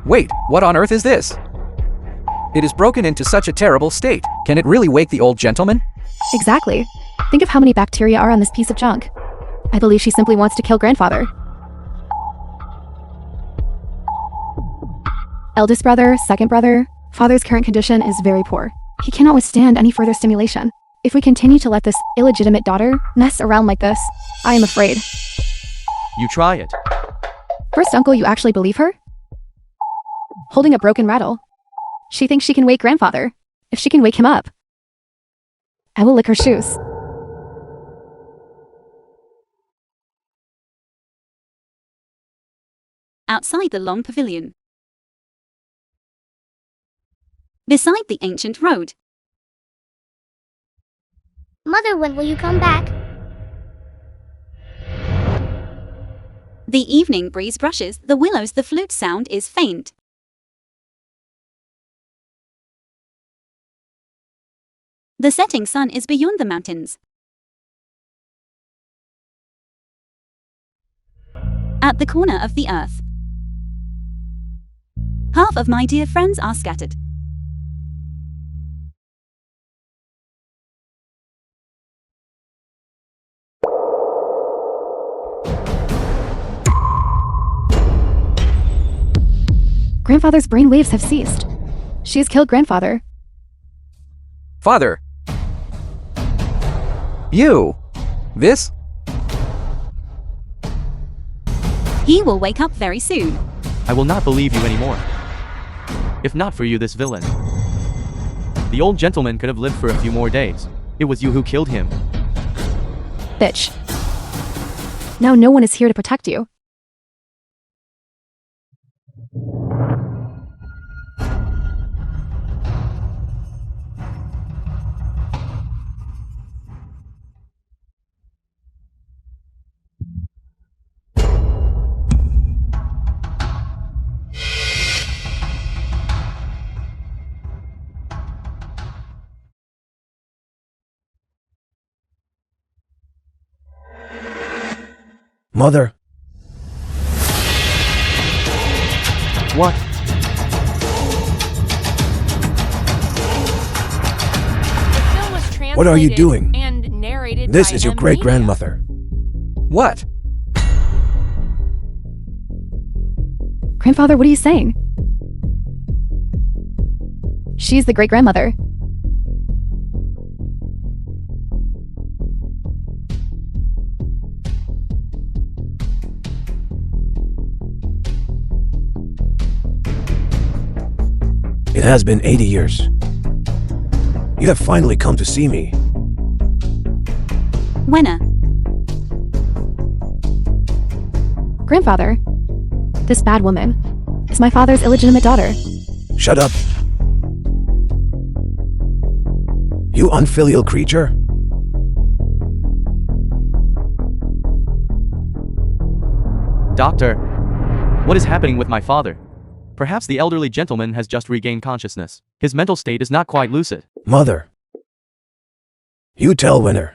Wait, what on earth is this? It is broken into such a terrible state. Can it really wake the old gentleman? Exactly. Think of how many bacteria are on this piece of junk. I believe she simply wants to kill grandfather. Eldest brother, second brother. Father's current condition is very poor. He cannot withstand any further stimulation. If we continue to let this illegitimate daughter mess around like this, I am afraid. You try it. First, uncle, you actually believe her? Holding a broken rattle. She thinks she can wake grandfather. If she can wake him up, I will lick her shoes. Outside the long pavilion. Beside the ancient road. Mother, when will you come back? The evening breeze brushes the willows. The flute sound is faint. The setting sun is beyond the mountains. At the corner of the earth. Half of my dear friends are scattered. Grandfather's brain waves have ceased. She has killed grandfather. Father! You! This? He will wake up very soon. I will not believe you anymore. If not for you, this villain. The old gentleman could have lived for a few more days. It was you who killed him. Bitch. Now no one is here to protect you. Mother. What? What are you doing? And narrated This by is your Unveiling. great-grandmother. What? Grandfather, what are you saying? She's the great-grandmother. It has been 80 years. You have finally come to see me. Wenna. Grandfather, this bad woman is my father's illegitimate daughter. Shut up. You unfilial creature. Doctor, what is happening with my father? Perhaps the elderly gentleman has just regained consciousness. His mental state is not quite lucid. Mother. You tell Wenner.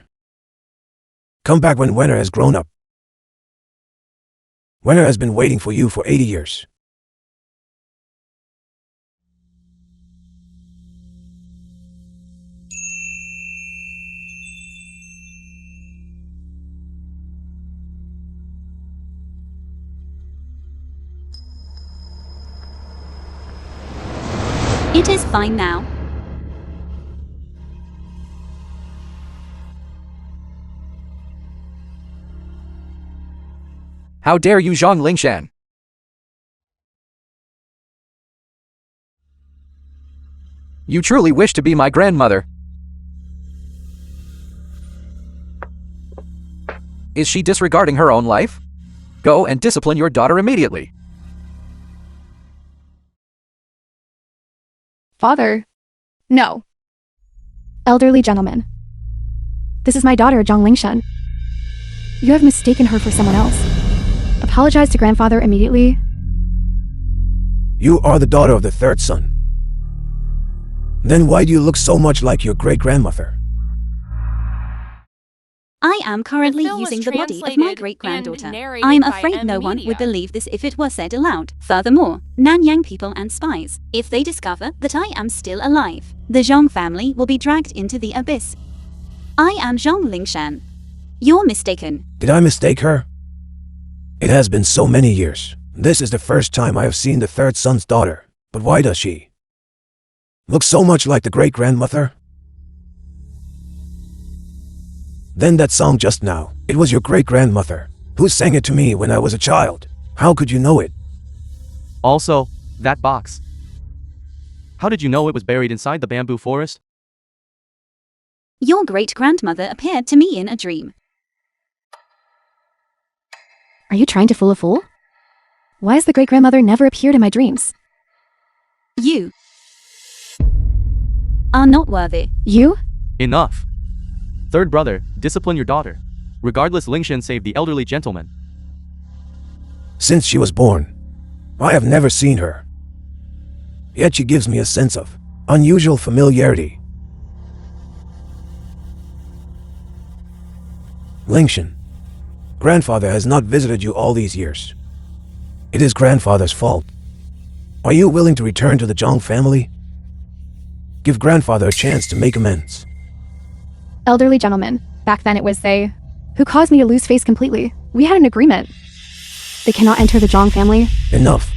Come back when Wenner has grown up. Wenner has been waiting for you for 80 years. It is fine now. How dare you, Zhang Lingshan? You truly wish to be my grandmother. Is she disregarding her own life? Go and discipline your daughter immediately. Father. No. Elderly gentleman. This is my daughter, Zhang Lingshan. You have mistaken her for someone else. Apologize to grandfather immediately. You are the daughter of the third son. Then why do you look so much like your great-grandmother? I am currently The film was using the body of my translated great-granddaughter. and narrated I'm by afraid no one Media. would believe this if it were said aloud. Furthermore, Nanyang people and spies, if they discover that I am still alive, the Zhang family will be dragged into the abyss. I am Zhang Lingshan. You're mistaken. Did I mistake her? It has been so many years. This is the first time I have seen the third son's daughter. But why does she look so much like the great-grandmother? Then that song just now, it was your great-grandmother who sang it to me when I was a child. How could you know it? Also, that box. How did you know it was buried inside the bamboo forest? Your great-grandmother appeared to me in a dream. Are you trying to fool a fool? Why has the great-grandmother never appeared in my dreams? You are not worthy. You? Enough. Third brother, discipline your daughter. Regardless, Lingshan saved the elderly gentleman. Since she was born, I have never seen her. Yet she gives me a sense of unusual familiarity. Lingshan, grandfather has not visited you all these years. It is grandfather's fault. Are you willing to return to the Zhang family? Give grandfather a chance to make amends. Elderly gentleman. Back then it was they who caused me to lose face completely. We had an agreement. They cannot enter the Zhang family. Enough.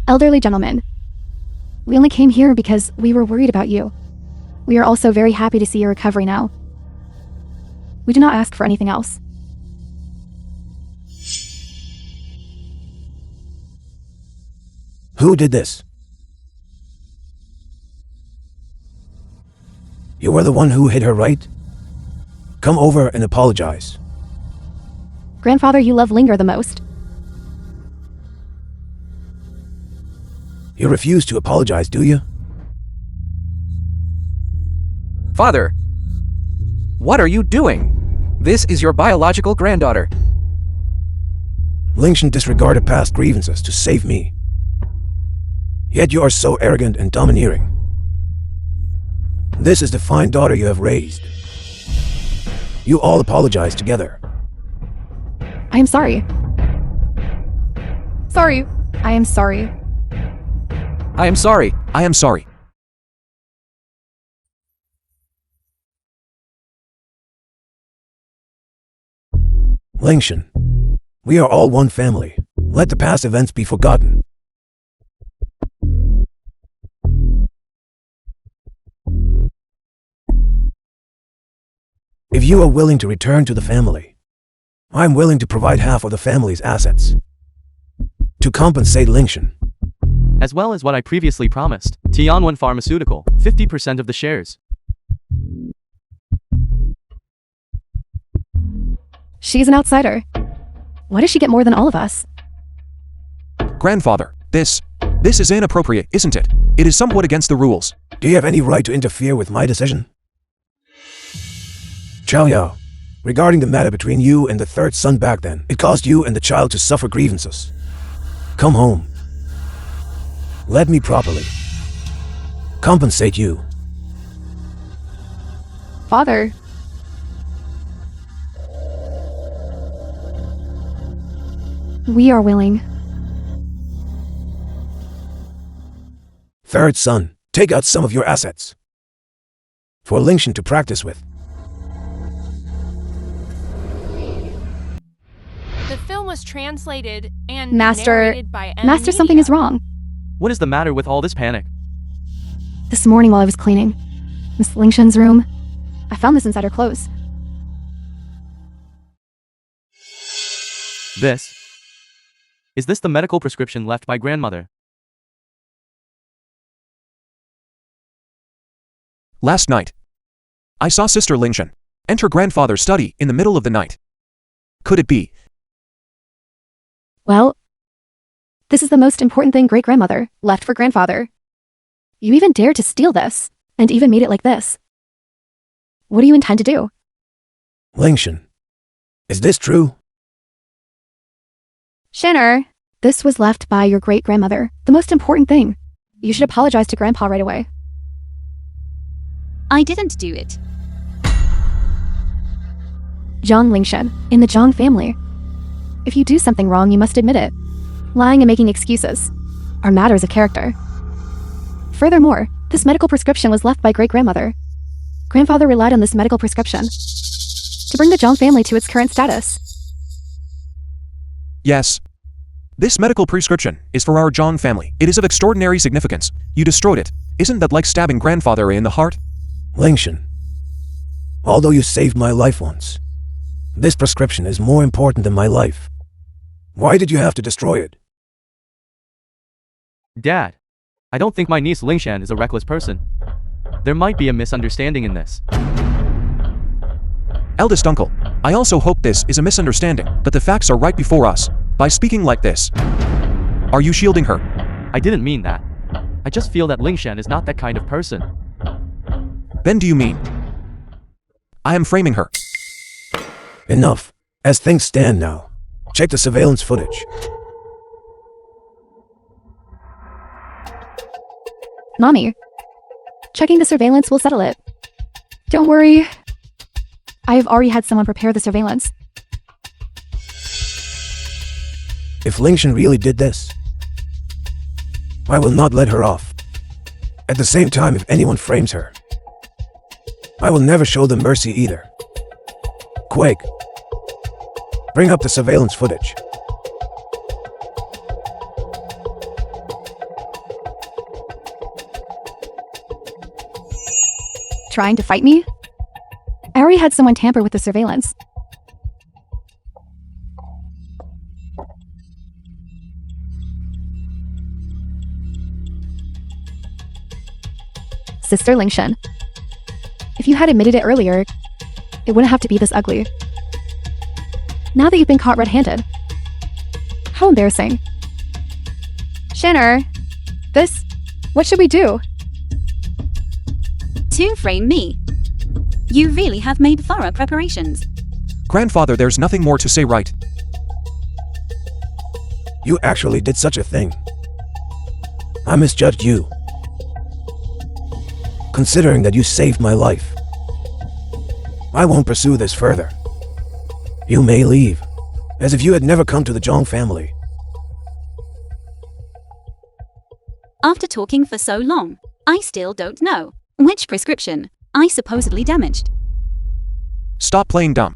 Elderly gentleman. We only came here because we were worried about you. We are also very happy to see your recovery now. We do not ask for anything else. Who did this? You were the one who hit her, right? Come over and apologize. Grandfather, you love Linger the most. You refuse to apologize, do you? Father! What are you doing? This is your biological granddaughter. Lingshan disregarded past grievances to save me. Yet you are so arrogant and domineering. This is the fine daughter you have raised. You all apologize together. I am sorry. Sorry. I am sorry. I am sorry. I am sorry. Lingshan, we are all one family. Let the past events be forgotten. If you are willing to return to the family, I am willing to provide half of the family's assets to compensate Lingshan. As well as what I previously promised. Tianwen Pharmaceutical, 50% of the shares. She's an outsider. Why does she get more than all of us? Grandfather, this is inappropriate, isn't it? It is somewhat against the rules. Do you have any right to interfere with my decision? Chao Yao, regarding the matter between you and the third son back then, it caused you and the child to suffer grievances. Come home. Let me properly compensate you. Father. We are willing. Third son, take out some of your assets for Lingshan to practice with. The film was translated and Master, narrated by Master, something is wrong. What is the matter with all this panic? This morning while I was cleaning Miss Lingshan's room, I found this inside her clothes. Is this the medical prescription left by grandmother? Last night, I saw Sister Lingshan enter grandfather's study in the middle of the night. Could it be? Well, this is the most important thing great-grandmother left for grandfather. You even dared to steal this, and even made it like this. What do you intend to do? Lingshan, is this true? Shinner, this was left by your great-grandmother, the most important thing. You should apologize to Grandpa right away. I didn't do it. Zhang Lingshan, in the Zhang family. If you do something wrong, you must admit it. Lying and making excuses are matters of character. Furthermore, this medical prescription was left by great-grandmother. Grandfather relied on this medical prescription to bring the Zhang family to its current status. Yes. This medical prescription is for our Zhang family. It is of extraordinary significance. You destroyed it. Isn't that like stabbing grandfather in the heart? Lingshan, although you saved my life once, this prescription is more important than my life. Why did you have to destroy it? Dad, I don't think my niece Lingshan is a reckless person. There might be a misunderstanding in this. Eldest uncle, I also hope this is a misunderstanding, but the facts are right before us. By speaking like this, are you shielding her? I didn't mean that. I just feel that Lingshan is not that kind of person. Then do you mean I am framing her? Enough. As things stand now, check the surveillance footage. Mommy, checking the surveillance will settle it. Don't worry. I have already had someone prepare the surveillance. If Lingshan really did this, I will not let her off. At the same time, if anyone frames her, I will never show them mercy either. Quake, bring up the surveillance footage. Trying to fight me? I already had someone tamper with the surveillance. Sister Lingshan, if you had admitted it earlier, it wouldn't have to be this ugly. Now that you've been caught red-handed, how embarrassing. Shanner, what should we do? To frame me. You really have made thorough preparations. Grandfather, there's nothing more to say, right? You actually did such a thing. I misjudged you. Considering that you saved my life, I won't pursue this further. You may leave, as if you had never come to the Zhang family. After talking for so long, I still don't know which prescription I supposedly damaged. Stop playing dumb.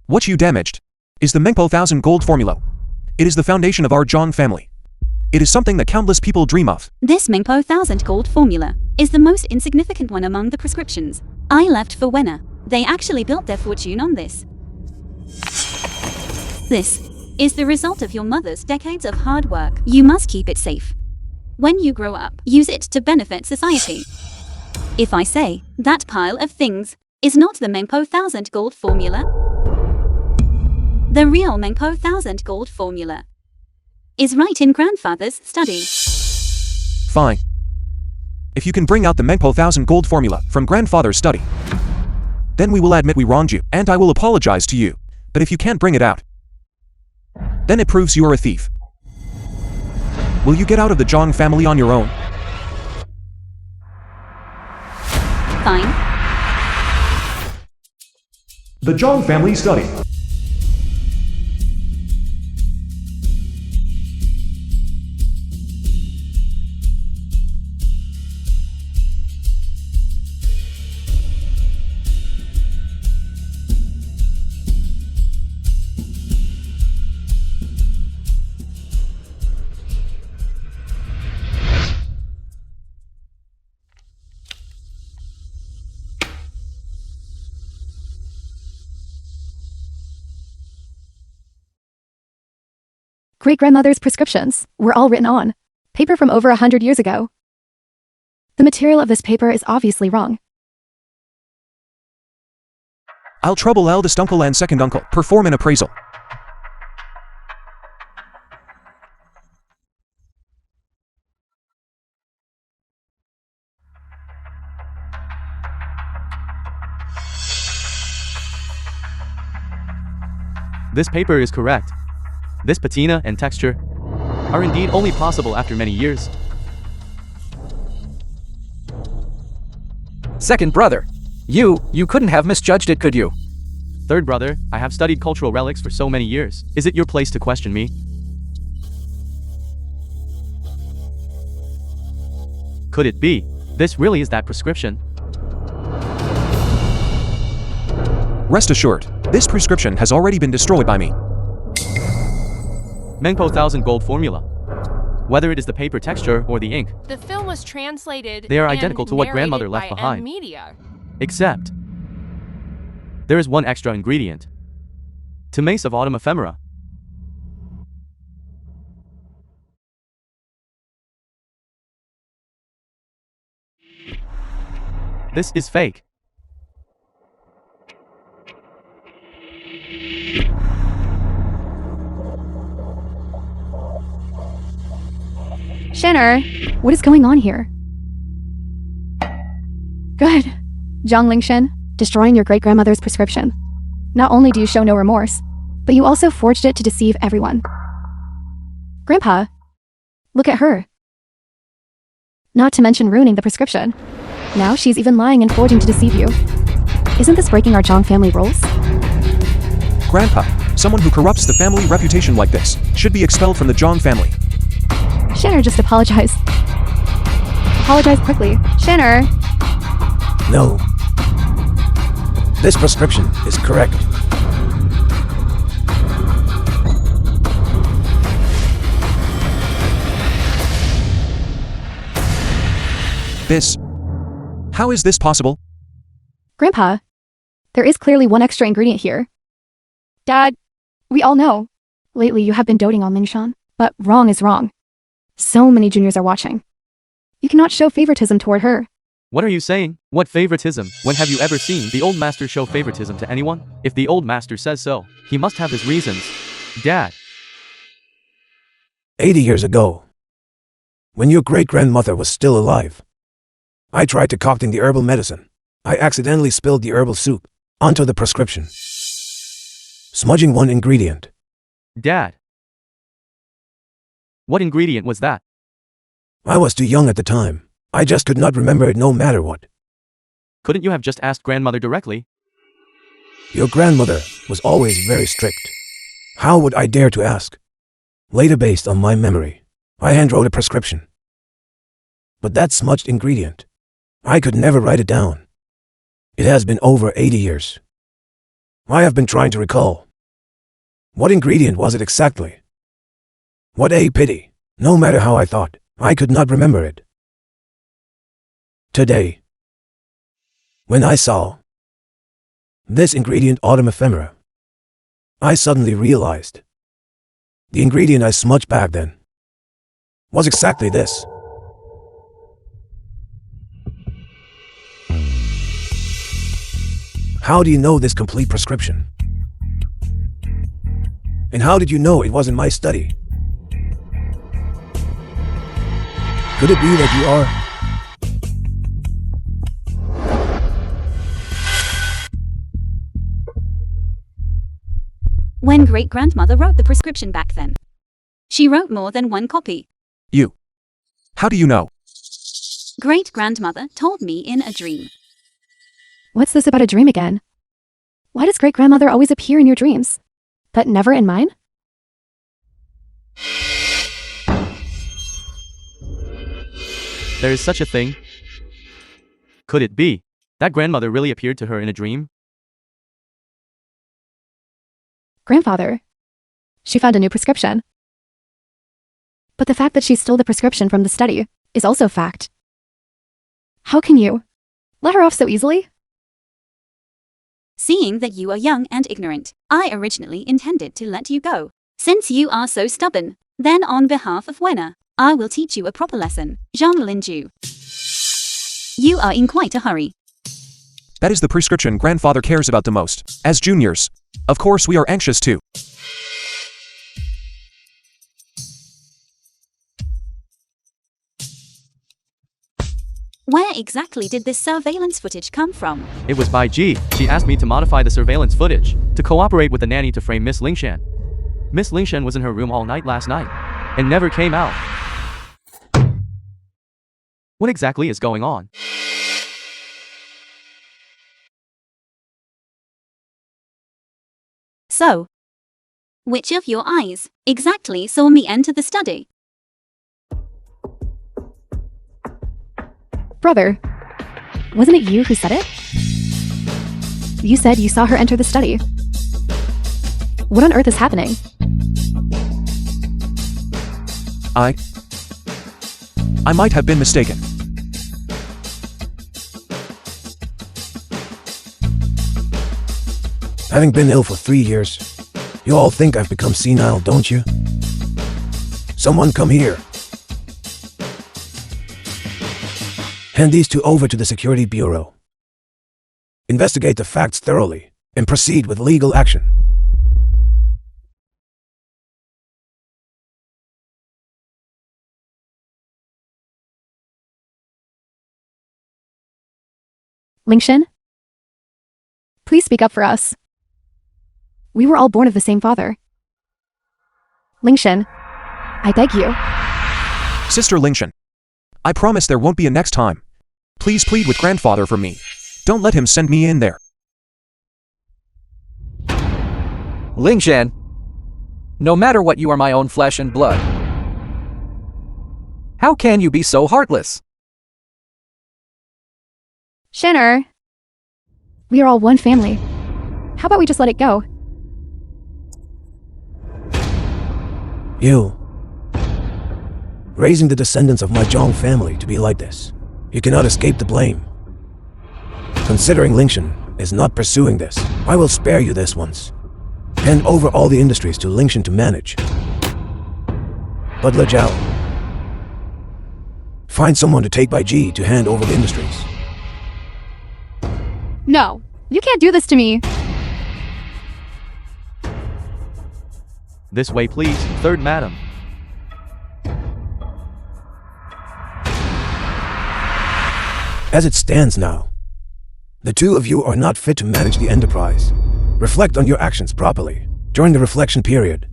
What you damaged is the Mengpo 1000 gold formula. It is the foundation of our Zhang family. It is something that countless people dream of. This Mengpo 1000 gold formula is the most insignificant one among the prescriptions I left for Wenna. They actually built their fortune on this. This is the result of your mother's decades of hard work. You must keep it safe. When you grow up, use it to benefit society. If I say that pile of things is not the Mengpo 1000 gold formula, the real Mengpo 1000 gold formula is right in grandfather's study. Fine. If you can bring out the Mengpo 1000 gold formula from grandfather's study, then we will admit we wronged you, and I will apologize to you. But if you can't bring it out, then it proves you are a thief. Will you get out of the Zhang family on your own? Fine. The Zhang family study. Great-grandmother's prescriptions were all written on paper from over 100 years ago. The material of this paper is obviously wrong. I'll trouble eldest uncle and second uncle. Perform an appraisal. This paper is correct. This patina and texture are indeed only possible after many years. Second brother, you couldn't have misjudged it, could you? Third brother, I have studied cultural relics for so many years. Is it your place to question me? Could it be? This really is that prescription? Rest assured, this prescription has already been destroyed by me. Mengpo 1000 gold formula. Whether it is the paper texture or the ink, The film was translated. they are and identical to what grandmother narrated left by behind. Media. Except there is one extra ingredient. To Mace of Autumn Ephemera. This is fake. Shanner, what is going on here? Good. Zhang Lingshan, destroying your great-grandmother's prescription. Not only do you show no remorse, but you also forged it to deceive everyone. Grandpa, look at her. Not to mention ruining the prescription. Now she's even lying and forging to deceive you. Isn't this breaking our Zhang family rules? Grandpa, someone who corrupts the family reputation like this should be expelled from the Zhang family. Shanner, just apologize. Apologize quickly. Shanner! No. This prescription is correct. This. How is this possible? Grandpa, there is clearly one extra ingredient here. Dad, we all know. Lately you have been doting on Lingshan, but wrong is wrong. So many juniors are watching. You cannot show favoritism toward her. What are you saying? What favoritism? When have you ever seen the old master show favoritism to anyone? If the old master says so, he must have his reasons. Dad. 80 years ago, when your great-grandmother was still alive, I tried concocting the herbal medicine. I accidentally spilled the herbal soup onto the prescription, smudging one ingredient. Dad. What ingredient was that? I was too young at the time. I just could not remember it no matter what. Couldn't you have just asked grandmother directly? Your grandmother was always very strict. How would I dare to ask? Later, based on my memory, I handwrote a prescription. But that smudged ingredient, I could never write it down. It has been over 80 years. I have been trying to recall. What ingredient was it exactly? What a pity. No matter how I thought, I could not remember it. Today, when I saw this ingredient autumn ephemera, I suddenly realized the ingredient I smudged back then was exactly this. How do you know this complete prescription? And how did you know it wasn't my study? Could it be that you are... When great-grandmother wrote the prescription back then, she wrote more than one copy. You. How do you know? Great-grandmother told me in a dream. What's this about a dream again? Why does great-grandmother always appear in your dreams, but never in mine? There is such a thing. Could it be that grandmother really appeared to her in a dream? Grandfather. She found a new prescription. But the fact that she stole the prescription from the study is also fact. How can you let her off so easily? Seeing that you are young and ignorant, I originally intended to let you go. Since you are so stubborn, then on behalf of Wenna, I will teach you a proper lesson, Zhang Linju. You are in quite a hurry. That is the prescription grandfather cares about the most. As juniors, of course we are anxious too. Where exactly did this surveillance footage come from? It was by G. She asked me to modify the surveillance footage, to cooperate with the nanny to frame Miss Lingshan. Miss Lingshan was in her room all night last night, and never came out. What exactly is going on? So, which of your eyes exactly saw me enter the study? Brother, wasn't it you who said it? You said you saw her enter the study. What on earth is happening? I might have been mistaken. Having been ill for 3 years, you all think I've become senile, don't you? Someone come here. Hand these two over to the Security Bureau. Investigate the facts thoroughly and proceed with legal action. Lingshan? Please speak up for us. We were all born of the same father. Lingshan, I beg you. Sister Lingshan, I promise there won't be a next time. Please plead with grandfather for me. Don't let him send me in there. Lingshan, no matter what, you are my own flesh and blood. How can you be so heartless? Shanner, we are all one family. How about we just let it go? You. Raising the descendants of my Zhong family to be like this. You cannot escape the blame. Considering Lingshan is not pursuing this, I will spare you this once. Hand over all the industries to Lingshan to manage. But Lejiao, find someone to take by Ji to hand over the industries. No, you can't do this to me. This way, please, third madam. As it stands now, the two of you are not fit to manage the enterprise. Reflect on your actions properly. During the reflection period,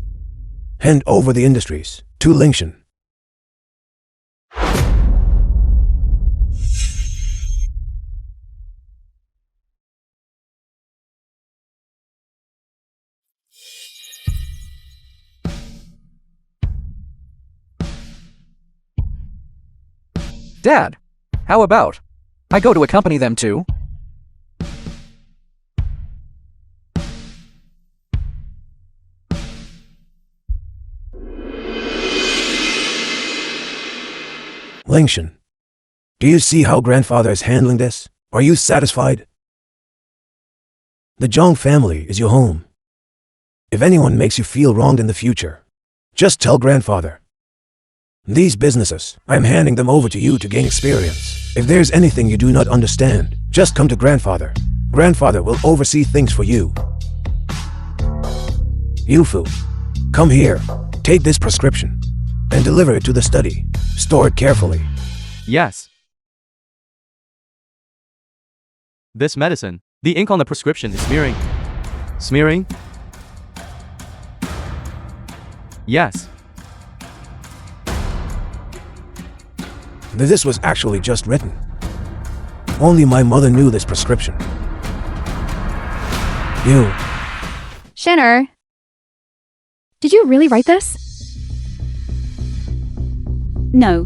hand over the industries to Lingshan. Dad, how about I go to accompany them too? Lingshan, do you see how grandfather is handling this? Are you satisfied? The Zhong family is your home. If anyone makes you feel wronged in the future, just tell grandfather. These businesses, I am handing them over to you to gain experience. If there's anything you do not understand, just come to grandfather. Grandfather will oversee things for you. Yufu, come here. Take this prescription and deliver it to the study. Store it carefully. Yes. This medicine, the ink on the prescription is smearing. Smearing? Yes. This was actually just written. Only my mother knew this prescription. You. Shanner, did you really write this? No.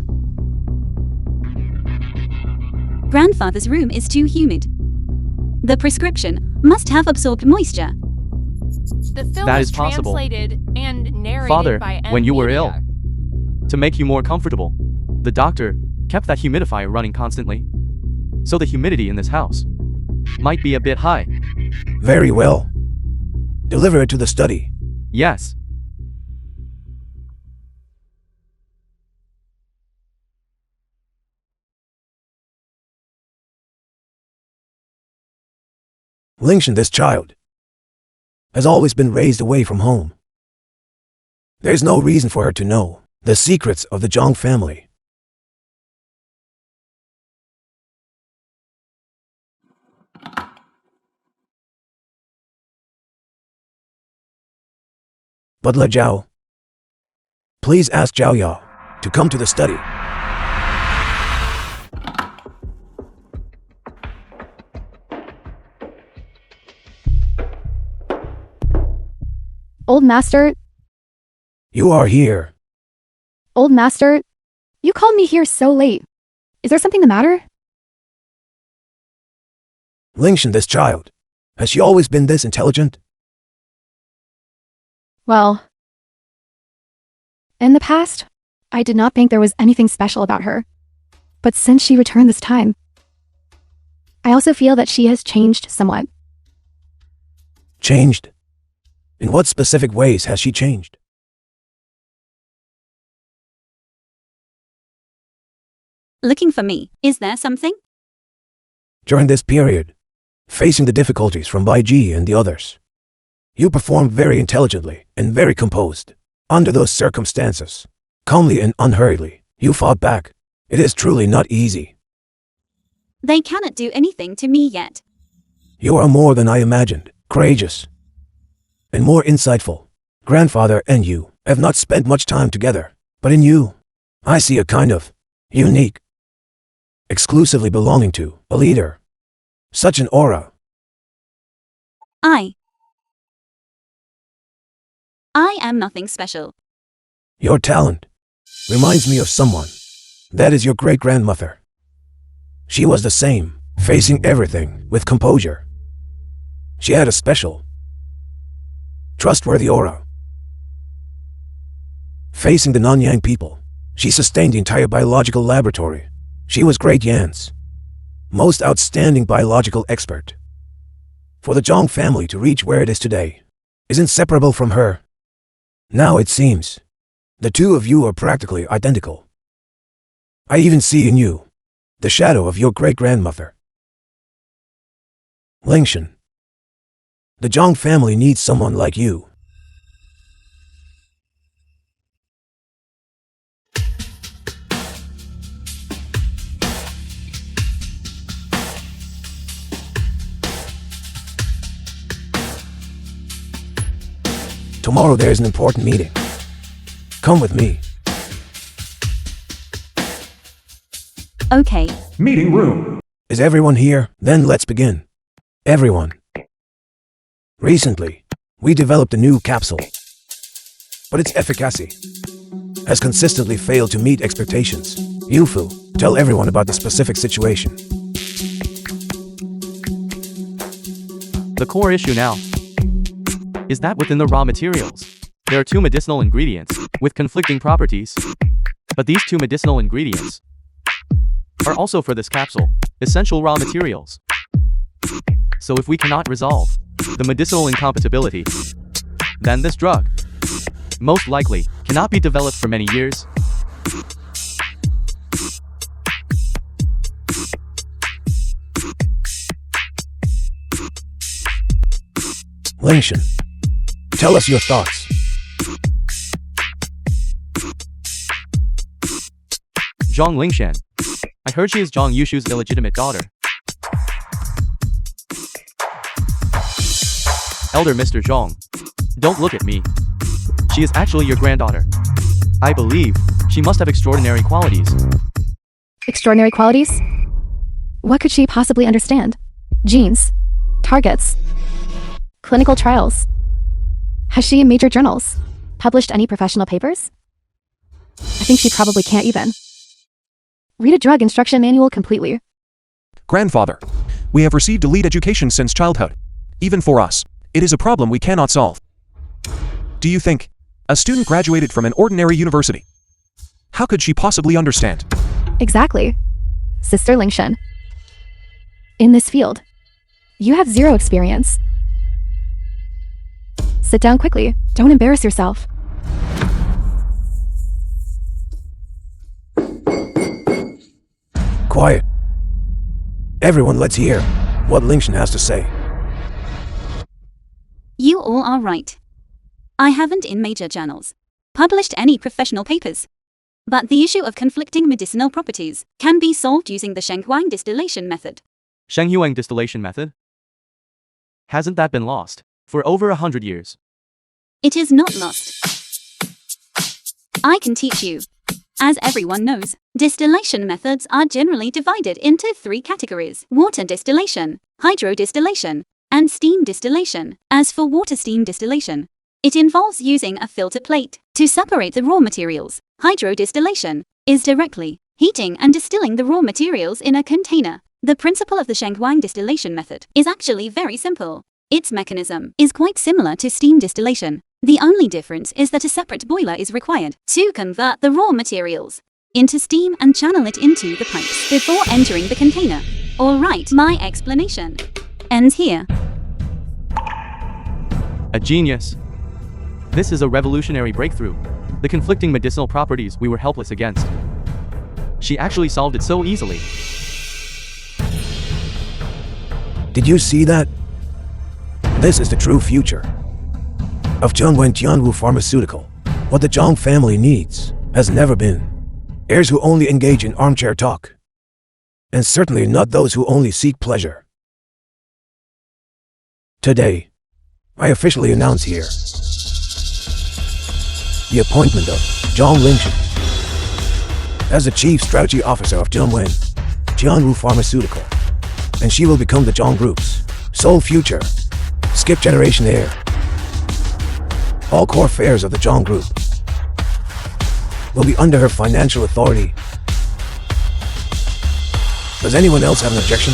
Grandfather's room is too humid. The prescription must have absorbed moisture. The film That was is possible. translated and narrated Father, by when you were ill, Billionaire. to make you more comfortable, the doctor kept that humidifier running constantly. So the humidity in this house might be a bit high. Very well. Deliver it to the study. Yes. Lingshan, this child, has always been raised away from home. There's no reason for her to know the secrets of the Zhong family. But Le Zhao, please ask Zhao Ya to come to the study. Old master, You are here. old master, you called me here so late. Is there something the matter? Lingshan, this child. Has she always been this intelligent? Well, in the past, I did not think there was anything special about her. But since she returned this time, I also feel that she has changed somewhat. Changed? In what specific ways has she changed? Looking for me. Is there something? During this period, facing the difficulties from Baiji and the others, you performed very intelligently and very composed. Under those circumstances, calmly and unhurriedly, you fought back. It is truly not easy. They cannot do anything to me yet. You are more than I imagined, courageous, and more insightful. Grandfather and you have not spent much time together, but in you, I see a kind of unique, exclusively belonging to a leader. Such an aura. I am nothing special. Your talent reminds me of someone. That is your great-grandmother. She was the same, facing everything with composure. She had a special, trustworthy aura. Facing the Nanyang people, she sustained the entire biological laboratory. She was Great Yan's most outstanding biological expert. For the Zhang family to reach where it is today is inseparable from her. Now it seems the two of you are practically identical. I even see in you the shadow of your great-grandmother. Lingshan, the Zhang family needs someone like you. Tomorrow there is an important meeting. Come with me. Okay. Meeting room. Is everyone here? Then let's begin. Everyone. Recently, we developed a new capsule, but its efficacy has consistently failed to meet expectations. Yufu, tell everyone about the specific situation. The core issue now is that within the raw materials, there are two medicinal ingredients with conflicting properties. But these two medicinal ingredients are also for this capsule essential raw materials. So if we cannot resolve the medicinal incompatibility, then this drug most likely cannot be developed for many years. Lingshan, tell us your thoughts. Zhang Lingshan. I heard she is Zhang Yushu's illegitimate daughter. Elder Mr. Zhang, don't look at me. She is actually your granddaughter. I believe she must have extraordinary qualities. Extraordinary qualities? What could she possibly understand? Genes, targets, clinical trials. Has she in major journals published any professional papers? I think she probably can't even read a drug instruction manual completely. Grandfather, we have received elite education since childhood. Even for us, it is a problem we cannot solve. Do you think a student graduated from an ordinary university? How could she possibly understand? Exactly. Sister Lingshan. In this field, you have zero experience. Sit down quickly. Don't embarrass yourself. Quiet. Everyone, let's hear what Lingshan has to say. You all are right. I haven't in major journals published any professional papers. But the issue of conflicting medicinal properties can be solved using the Shenghuang distillation method. Shenghuang distillation method? Hasn't that been lost for over 100 years? It is not lost. I can teach you. As everyone knows, distillation methods are generally divided into 3 categories: water distillation, hydro distillation, and steam distillation. As for water steam distillation, It involves using a filter plate to separate the raw materials. Hydrodistillation is directly heating and distilling the raw materials in a container. The principle of the Shenghuang distillation method is actually very simple. Its mechanism is quite similar to steam distillation. The only difference is that a separate boiler is required to convert the raw materials into steam and channel it into the pipes before entering the container. Alright, my explanation ends here. A genius. This is a revolutionary breakthrough. The conflicting medicinal properties we were helpless against. She actually solved it so easily. Did you see that? This is the true future of Zhongwen Jianwu Pharmaceutical. What the Zhong family needs has never been heirs who only engage in armchair talk, and certainly not those who only seek pleasure. Today, I officially announce here the appointment of Zhong Lingshan as the Chief Strategy Officer of Zhongwen Jianwu Pharmaceutical, and she will become the Zhong Group's sole future skip generation heir. All core affairs of the Zhong Group will be under her financial authority. Does anyone else have an objection?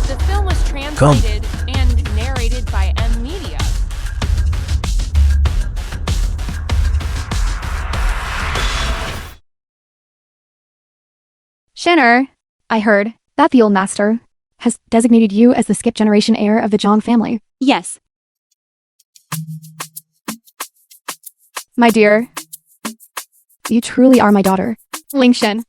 The film was translated and narrated by M Media. Shanner, I heard that the old master has designated you as the skip generation heir of the Zhong family. Yes. My dear, you truly are my daughter, Lingshan.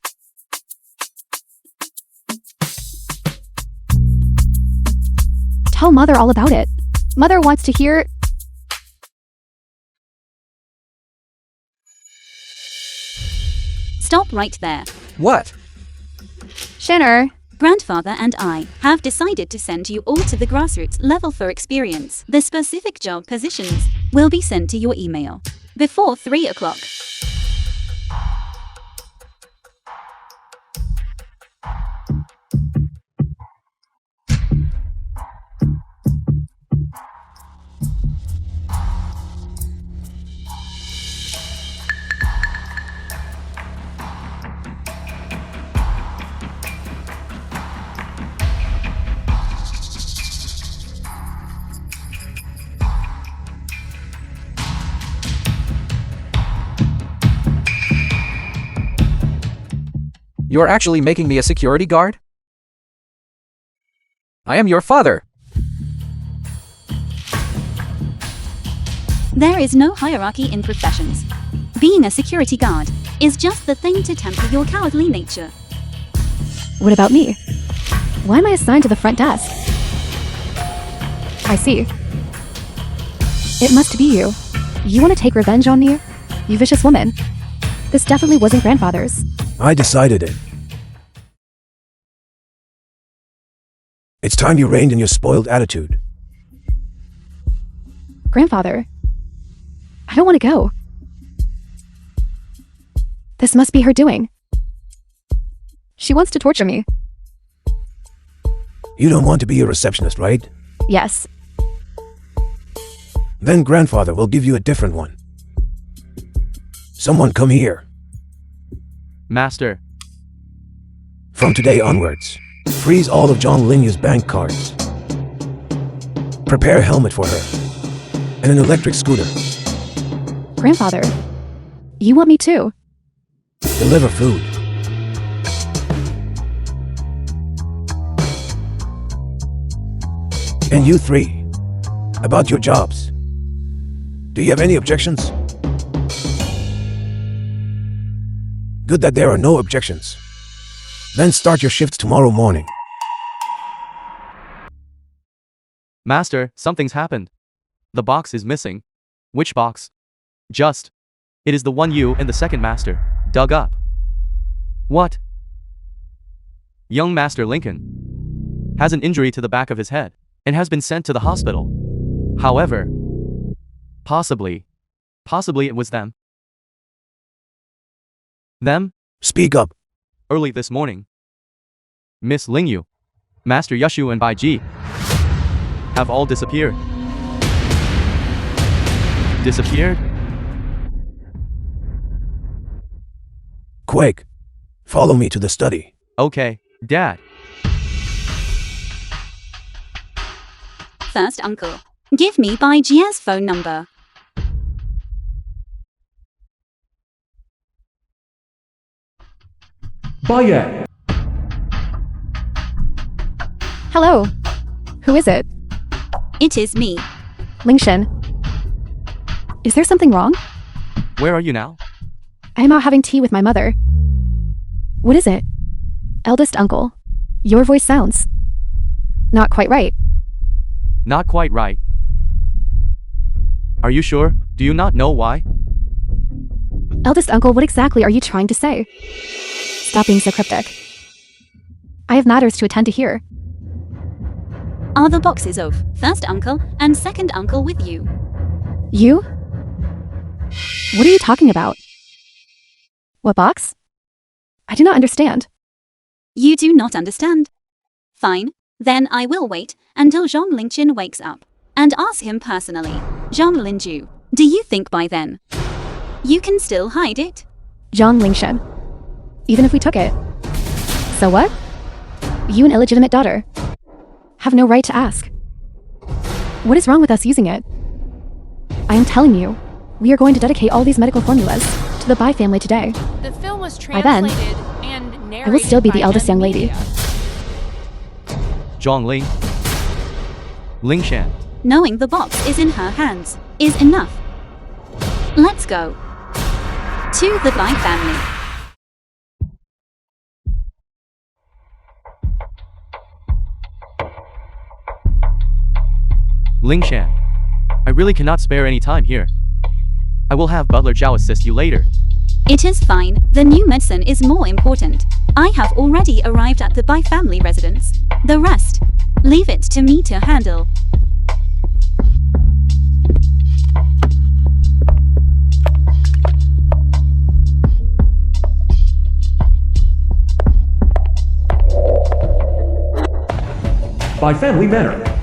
Tell Mother all about it. Mother wants to hear. Stop right there. What? Shanner, Grandfather and I have decided to send you all to the grassroots level for experience. The specific job positions will be sent to your email before 3 o'clock. You're actually making me a security guard? I am your father. There is no hierarchy in professions. Being a security guard is just the thing to temper your cowardly nature. what about me? Why am I assigned to the front desk? I see. It must be you. You want to take revenge on me? You vicious woman. This definitely wasn't grandfather's. I decided it. It's time you reined in your spoiled attitude. Grandfather, I don't want to go. This must be her doing. She wants to torture me. You don't want to be a receptionist, right? Yes. Then grandfather will give you a different one. Someone come here. Master. From today onwards, freeze all of Zhong Lingyu's bank cards. Prepare a helmet for her. And an electric scooter. Grandfather, you want me too? Deliver food. And you three, about your jobs. Do you have any objections? Good that there are no objections. Then start your shifts tomorrow morning. Master, something's happened. The box is missing. Which box? Just. It is the one you and the second master dug up. What? Young Master Lincoln has an injury to the back of his head and has been sent to the hospital. However, possibly it was them. Them? Speak up. Early this morning, Miss Lingyu, Master Yushu and Bai Ji have all disappeared. Disappeared? Quick, follow me to the study. Okay, Dad. First, Uncle, give me Bai Jia's phone number. Bye. Hello. Who is it? It is me. Lingshan. Is there something wrong? Where are you now? I am out having tea with my mother. What is it? Eldest uncle. Your voice sounds not quite right. Not quite right. Are you sure? Do you not know why? Eldest uncle, what exactly are you trying to say? Stop being so cryptic. I have matters to attend to here. Are the boxes of first uncle and second uncle with you? You? What are you talking about? What box? I do not understand. You do not understand? Fine, then I will wait until Zhang Lingqin wakes up and ask him personally. Zhang Linju, do you think by then you can still hide it? Zhang Lingshan. Even if we took it. So what? You, an illegitimate daughter, have no right to ask. What is wrong with us using it? I am telling you, we are going to dedicate all these medical formulas to the Bai family today. The film was By then, translated and narrated I will still be the by eldest young lady. Media. Zhongling. Lingshan. Knowing the box is in her hands is enough. Let's go to the Bai family. Lingshan. I really cannot spare any time here. I will have Butler Zhao assist you later. It is fine, the new medicine is more important. I have already arrived at the Bai family residence. The rest, leave it to me to handle. By family manner.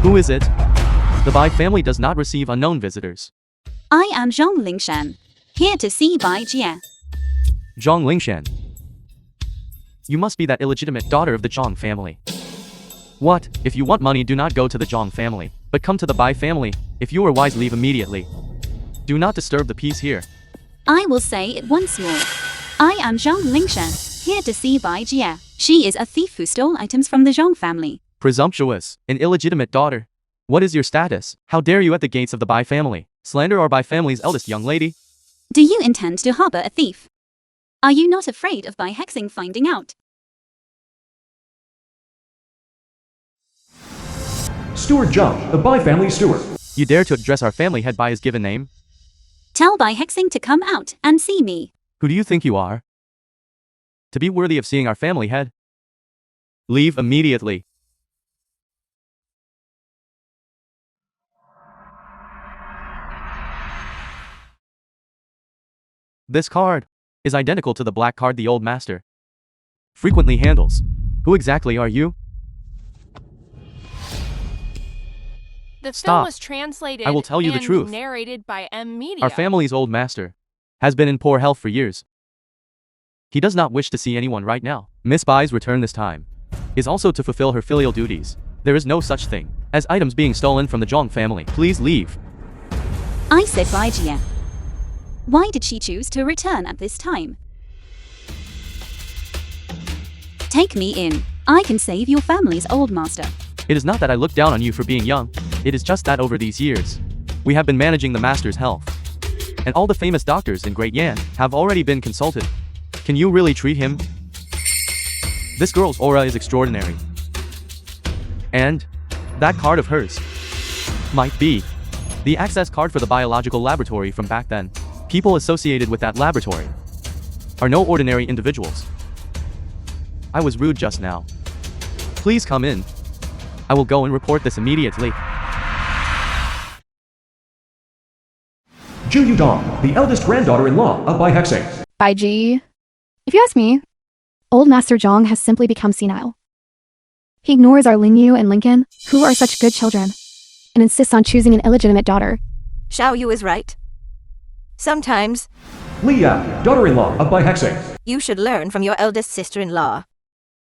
Who is it? The Bai family does not receive unknown visitors. I am Zhang Lingshan, here to see Bai Jie. Zhang Lingshan. You must be that illegitimate daughter of the Zhang family. What? If you want money, do not go to the Zhang family, but come to the Bai family. If you are wise, leave immediately. Do not disturb the peace here. I will say it once more. I am Zhang Lingshan, here to see Bai Jie. She is a thief who stole items from the Zhang family. Presumptuous, an illegitimate daughter. What is your status? How dare you at the gates of the Bai family? Slander our Bai family's eldest young lady? Do you intend to harbor a thief? Are you not afraid of Bai Hexing finding out? Steward Zhang, the Bai family steward. You dare to address our family head by his given name? Tell Bai Hexing to come out and see me. Who do you think you are? To be worthy of seeing our family head? Leave immediately. This card is identical to the black card the old master frequently handles. Who exactly are you? The Stop. film was translated I will tell you the and truth. narrated by Media. Our family's old master has been in poor health for years. He does not wish to see anyone right now. Miss Bai's return this time is also to fulfill her filial duties. There is no such thing as items being stolen from the Zhang family. Please leave. I said Bai Jie. Why did she choose to return at this time? Take me in. I can save your family's old master. It is not that I look down on you for being young. It is just that over these years, we have been managing the master's health. And all the famous doctors in Great Yan have already been consulted. Can you really treat him? This girl's aura is extraordinary. And that card of hers might be the access card for the biological laboratory from back then. People associated with that laboratory are no ordinary individuals. I was rude just now. Please come in. I will go and report this immediately. Ju Yudong, the eldest granddaughter-in-law of Bai Hexing. By G. If you ask me, old Master Zhang has simply become senile. He ignores our Lingyu and Lincoln, who are such good children, and insists on choosing an illegitimate daughter. Xiao Yu is right. Sometimes, Li Yao, daughter-in-law of Bai Hexing. you should learn from your eldest sister-in-law.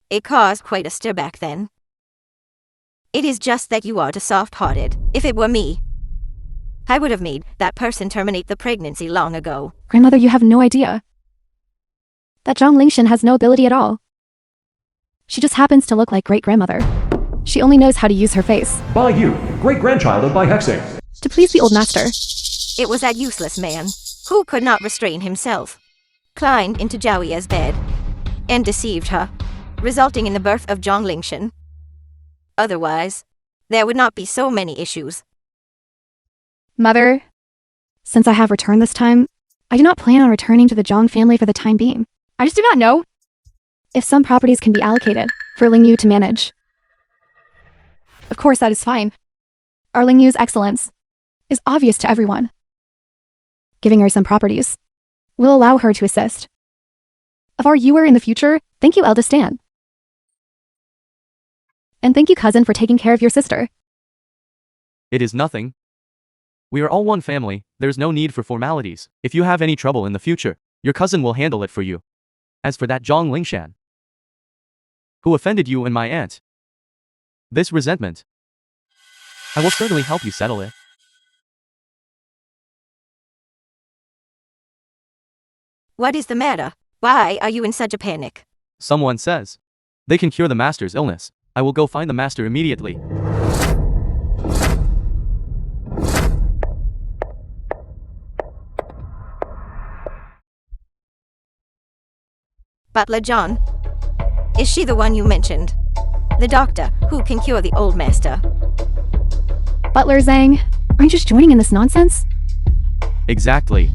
It caused quite a stir back then. It is just that you are too soft-hearted. If it were me, I would have made that person terminate the pregnancy long ago. Grandmother, you have no idea. That Zhang Lingshan has no ability at all. She just happens to look like great-grandmother. She only knows how to use her face. Bai Yu, great-grandchild of Bai Hexing. To please the old master. It was that useless man, who could not restrain himself, climbed into Zhao Ye's bed, and deceived her, resulting in the birth of Zhang Lingshan. Otherwise, there would not be so many issues. Mother, since I have returned this time, I do not plan on returning to the Zhang family for the time being. I just do not know if some properties can be allocated for Lingyu to manage. Of course, that is fine. Our Lingyu's excellence is obvious to everyone. Giving her some properties will allow her to assist. Of our Yuer in the future, thank you, eldest Stan. And thank you, cousin, for taking care of your sister. It is nothing. We are all one family, there's no need for formalities. If you have any trouble in the future, your cousin will handle it for you. As for that Zhang Lingshan, who offended you and my aunt, this resentment, I will certainly help you settle it. What is the matter? Why are you in such a panic? Someone says they can cure the master's illness. I will go find the master immediately. Butler John? Is she the one you mentioned? The doctor who can cure the old master? Butler Zhang, aren't you just joining in this nonsense? Exactly.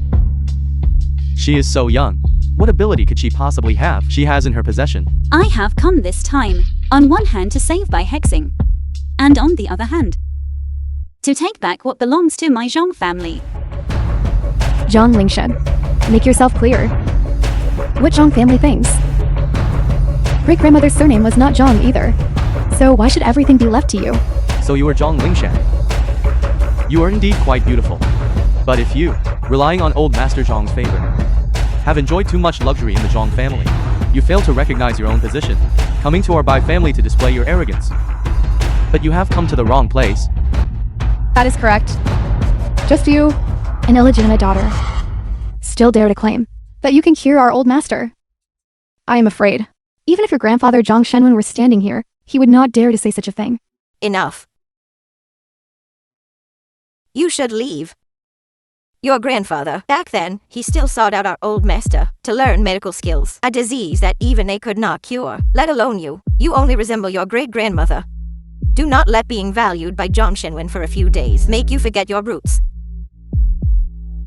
She is so young. What ability could she possibly have she has in her possession? I have come this time, on one hand to save Bai Hexing, and on the other hand, to take back what belongs to my Zhang family. Zhang Lingshan, make yourself clear. What Zhang family thinks? Great-grandmother's surname was not Zhang either, so why should everything be left to you? So you are Zhang Lingshan. You are indeed quite beautiful. But if you, relying on old Master Zhang's favor, have enjoyed too much luxury in the Zhang family, you fail to recognize your own position, coming to our Bai family to display your arrogance. But you have come to the wrong place. That is correct. Just you, an illegitimate daughter, still dare to claim that you can cure our old master. I am afraid, even if your grandfather Zhang Shenwen were standing here, he would not dare to say such a thing. Enough. You should leave. Your grandfather, back then, he still sought out our old master to learn medical skills, a disease that even they could not cure, let alone you. You only resemble your great-grandmother. Do not let being valued by Zhang Shenwen for a few days make you forget your roots.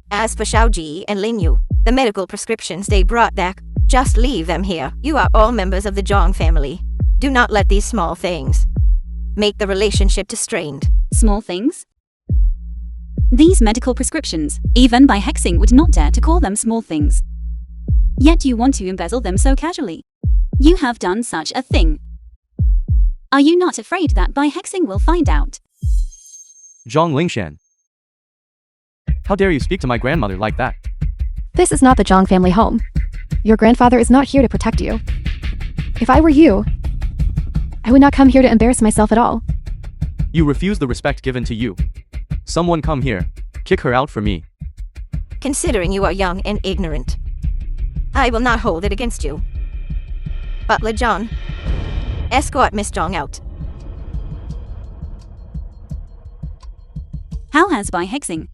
As for Xiaoji and Lingyu, the medical prescriptions they brought back, just leave them here. You are all members of the Zhang family. Do not let these small things make the relationship too strained. Small things? These medical prescriptions, even Bai Hexing would not dare to call them small things. Yet you want to embezzle them so casually. You have done such a thing. Are you not afraid that Bai Hexing will find out? Zhang Lingshan. How dare you speak to my grandmother like that? This is not the Zhang family home. Your grandfather is not here to protect you. If I were you, I would not come here to embarrass myself at all. You refuse the respect given to you. Someone come here. Kick her out for me. Considering you are young and ignorant, I will not hold it against you. Butler John, escort Miss Zhang out. How has Bai Hexing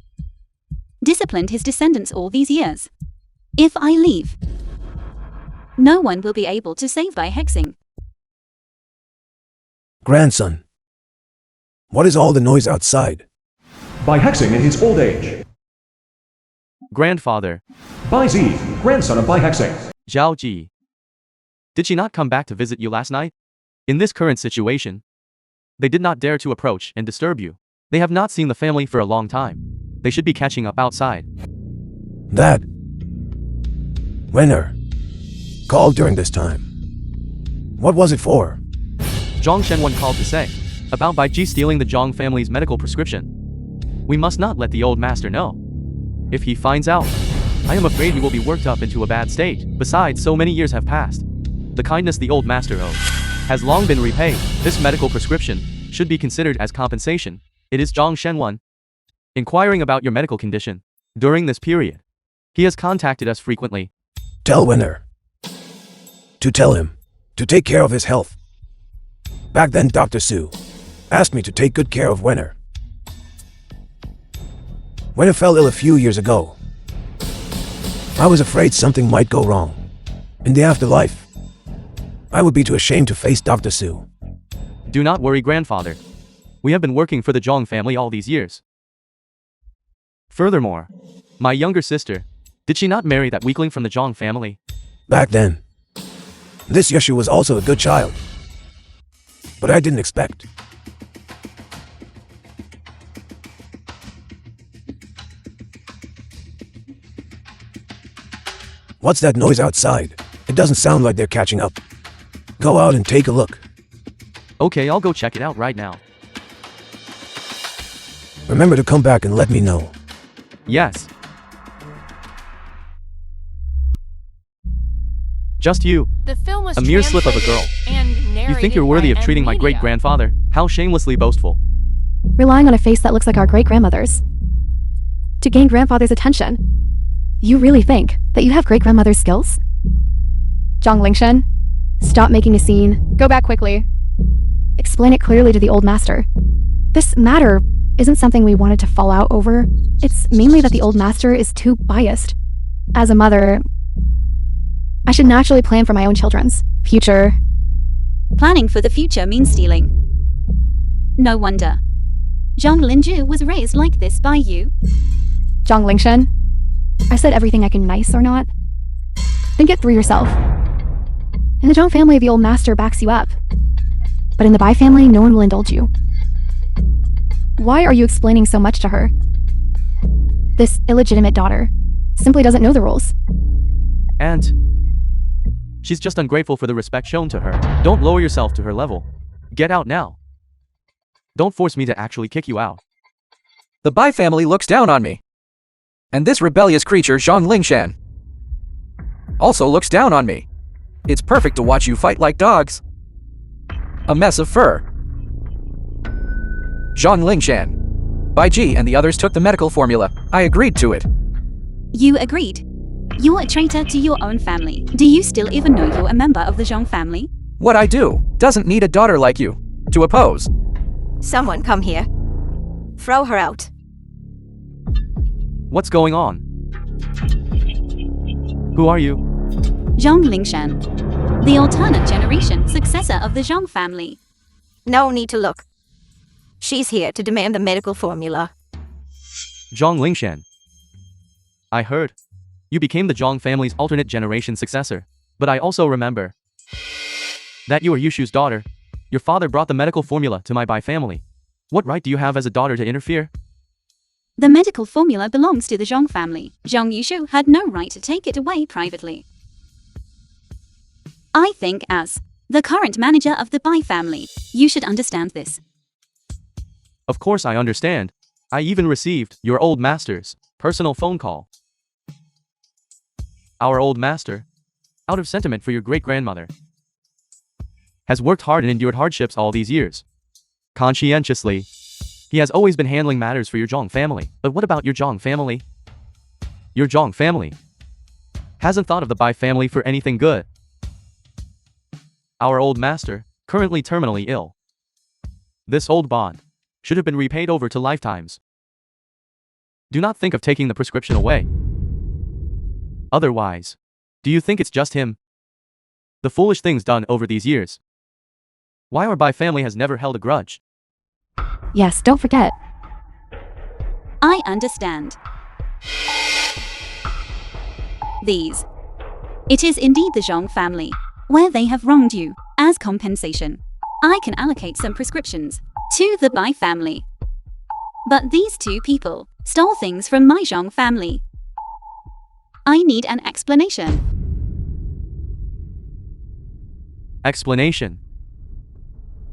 disciplined his descendants all these years? If I leave, no one will be able to save Bai Hexing. Grandson, what is all the noise outside? Bai Hexing in his old age. Grandfather. Bai Zi, grandson of Bai Hexing. Zhao Ji. Did she not come back to visit you last night? In this current situation, they did not dare to approach and disturb you. They have not seen the family for a long time. They should be catching up outside. That winner called during this time. What was it for? Zhang Shenwen called to say about Bai Ji stealing the Zhang family's medical prescription. We must not let the old master know. If he finds out, I am afraid he will be worked up into a bad state. Besides, so many years have passed. The kindness the old master owes has long been repaid. This medical prescription should be considered as compensation. It is Zhang Shenwen inquiring about your medical condition. During this period, he has contacted us frequently. Tell winner to tell him to take care of his health. Back then, Dr. Su asked me to take good care of Winner. Winner fell ill a few years ago. I was afraid something might go wrong. In the afterlife, I would be too ashamed to face Dr. Su. Do not worry, grandfather. We have been working for the Zhang family all these years. Furthermore, my younger sister, did she not marry that weakling from the Zhang family? Back then, this Yeshu was also a good child. But I didn't expect. What's that noise outside? It doesn't sound like they're catching up. Go out and take a look. Okay, I'll go check it out right now. Remember to come back and let me know. Yes. Just you. The film was A mere slip of a girl. and You narrated think you're worthy by of treating my Media. great-grandfather? How shamelessly boastful. Relying on a face that looks like our great-grandmother's to gain grandfather's attention. You really think that you have great-grandmother's skills? Zhang Lingshen, stop making a scene. Go back quickly. Explain it clearly to the old master. This matter isn't something we wanted to fall out over. It's mainly that the old master is too biased. As a mother, I should naturally plan for my own children's future. Planning for the future means stealing. No wonder. Zhang Linju was raised like this by you. Zhang Lingshen, I said everything I can nice or not. Think it through yourself. In the Zhang family, the old master backs you up. But in the Bai family, no one will indulge you. Why are you explaining so much to her? This illegitimate daughter simply doesn't know the rules. And she's just ungrateful for the respect shown to her. Don't lower yourself to her level. Get out now. Don't force me to actually kick you out. The Bai family looks down on me. And this rebellious creature, Zhang Lingshan, also looks down on me. It's perfect to watch you fight like dogs. A mess of fur. Zhang Lingshan, Bai Ji and the others took the medical formula. I agreed to it. You agreed. You're a traitor to your own family. Do you still even know you're a member of the Zhang family? What I do doesn't need a daughter like you to oppose. Someone come here. Throw her out. What's going on? Who are you? Zhang Lingshan, the alternate generation successor of the Zhang family. No need to look. She's here to demand the medical formula. Zhang Lingshan. I heard. You became the Zhang family's alternate generation successor. But I also remember that you were Yushu's daughter. Your father brought the medical formula to my Bai family. What right do you have as a daughter to interfere? The medical formula belongs to the Zhang family. Zhang Yushu had no right to take it away privately. I think as the current manager of the Bai family, you should understand this. Of course I understand. I even received your old master's personal phone call. Our old master, out of sentiment for your great-grandmother, has worked hard and endured hardships all these years. Conscientiously, he has always been handling matters for your Zhang family. But what about your Zhang family? Your Zhang family hasn't thought of the Bai family for anything good. Our old master, currently terminally ill. This old bond should have been repaid over to lifetimes. Do not think of taking the prescription away. Otherwise, do you think it's just him? The foolish things done over these years. Why our Bai family has never held a grudge? Yes, don't forget. I understand. These. It is indeed the Zhang family, where they have wronged you. As compensation, I can allocate some prescriptions to the Bai family. But these two people stole things from my Zhang family. I need an explanation. Explanation.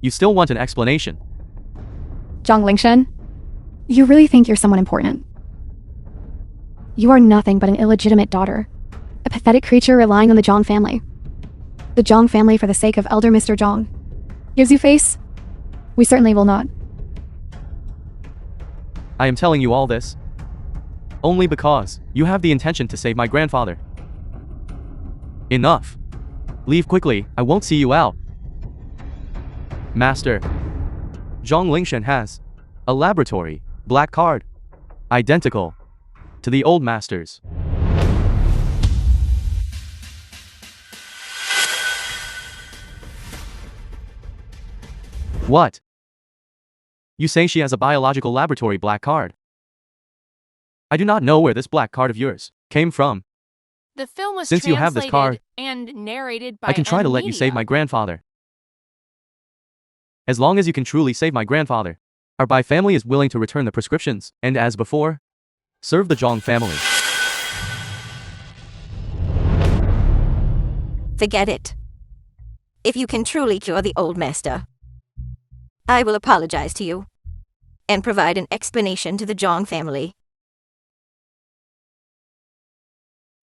You still want an explanation? Zhang Lingshan, you really think you're someone important. You are nothing but an illegitimate daughter, a pathetic creature relying on the Zhang family. The Zhang family for the sake of elder Mr. Zhang. Gives you face? We certainly will not. I am telling you all this only because you have the intention to save my grandfather. Enough. Leave quickly, I won't see you out. Master. Zhang Lingshan has a laboratory black card, identical to the old master's. What? You say she has a biological laboratory black card? I do not know where this black card of yours came from. The film was Since you have this card, and narrated by I can try to let you save my grandfather. As long as you can truly save my grandfather, our Bai family is willing to return the prescriptions, and as before, serve the Zhang family. Forget it. If you can truly cure the old master, I will apologize to you and provide an explanation to the Zhang family.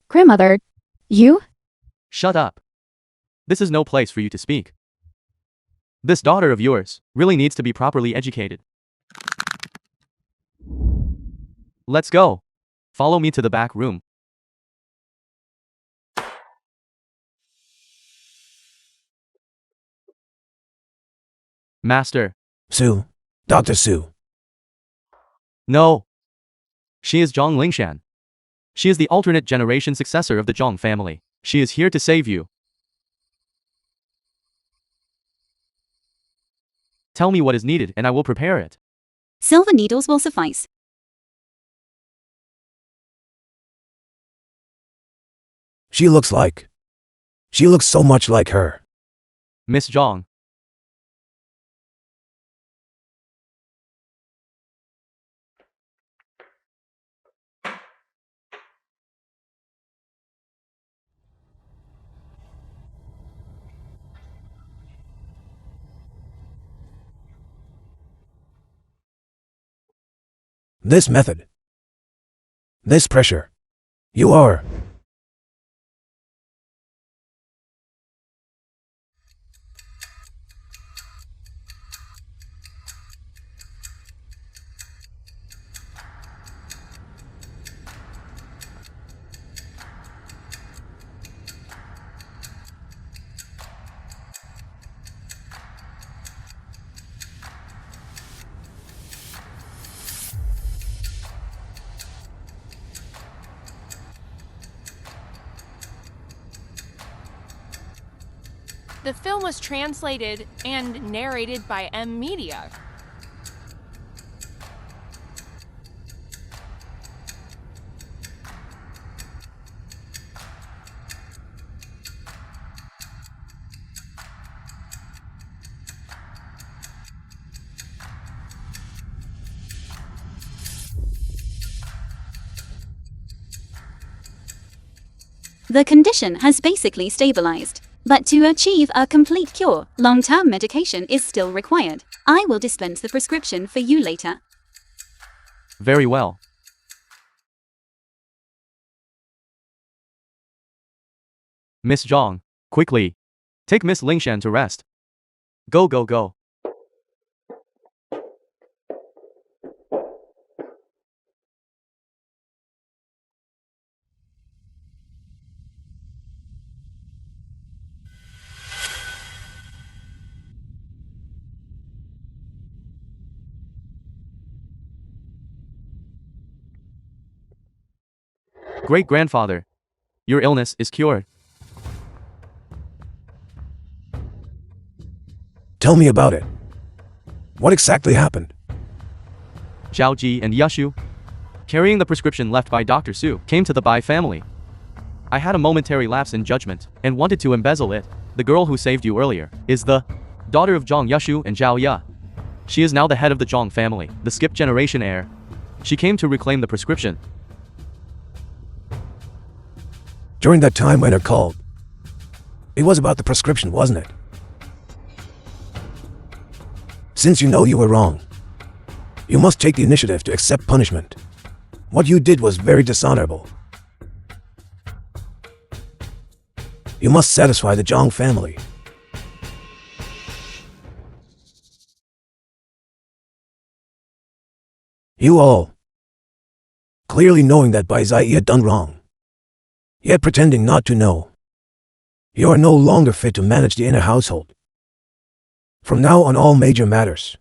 Grandmother, you? Shut up. This is no place for you to speak. This daughter of yours really needs to be properly educated. Let's go. Follow me to the back room. Master. Sue. Dr. Sue. No. She is Zhang Lingshan. She is the alternate generation successor of the Zhang family. She is here to save you. Tell me what is needed and I will prepare it. Silver needles will suffice. She looks so much like her. Miss Zhang. This method. This pressure. You are. The film was translated and narrated by M Media. The condition has basically stabilized. But to achieve a complete cure, long-term medication is still required. I will dispense the prescription for you later. Very well. Miss Zhang, quickly. Take Miss Lingshan to rest. Go, go, go. Great-grandfather, your illness is cured. Tell me about it. What exactly happened? Zhao Ji and Yushu, carrying the prescription left by Dr. Su, came to the Bai family. I had a momentary lapse in judgment and wanted to embezzle it. The girl who saved you earlier is the daughter of Zhang Yushu and Zhao Ya. She is now the head of the Zhang family, the skip generation heir. She came to reclaim the prescription. During that time when her called, it was about the prescription, wasn't it? Since you know you were wrong, you must take the initiative to accept punishment. What you did was very dishonorable. You must satisfy the Zhang family. You all, clearly knowing that Bai Zai had done wrong, yet pretending not to know. You are no longer fit to manage the inner household. From now on, all major matters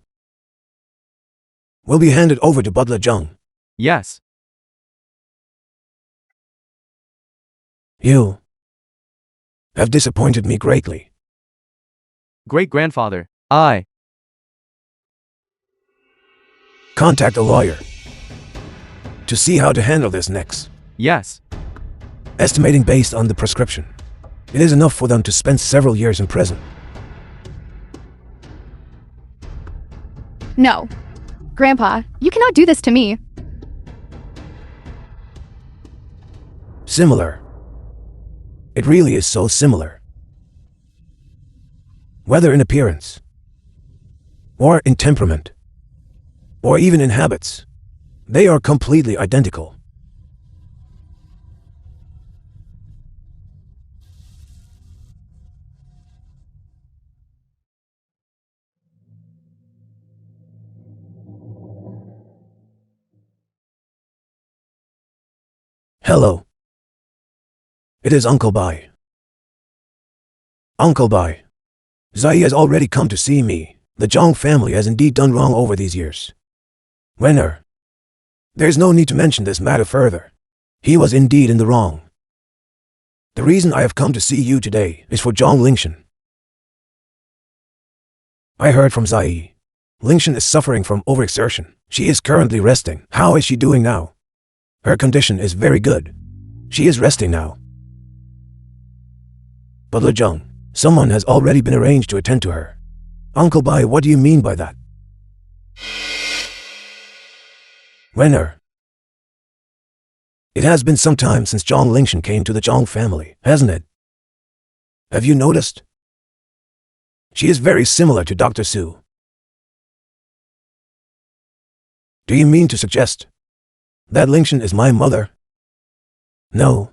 will be handed over to Butler Zhang. Yes. You have disappointed me greatly. Great-grandfather, I Contact a lawyer to see how to handle this next. Yes. Estimating based on the prescription, it is enough for them to spend several years in prison. No. Grandpa, you cannot do this to me. Similar. It really is so similar. Whether in appearance, or in temperament, or even in habits, they are completely identical. Hello. It is Uncle Bai. Uncle Bai. Zai has already come to see me. The Zhang family has indeed done wrong over these years. Wenner. There's no need to mention this matter further. He was indeed in the wrong. The reason I have come to see you today is for Zhang Lingshan. I heard from Zai. Lingshan is suffering from overexertion. She is currently resting. How is she doing now? Her condition is very good. She is resting now. But Zhang, someone has already been arranged to attend to her. Uncle Bai, what do you mean by that? Wenner. It has been some time since Zhang Lingshan came to the Zhang family, hasn't it? Have you noticed? She is very similar to Dr. Su. Do you mean to suggest that Lingshan is my mother? No.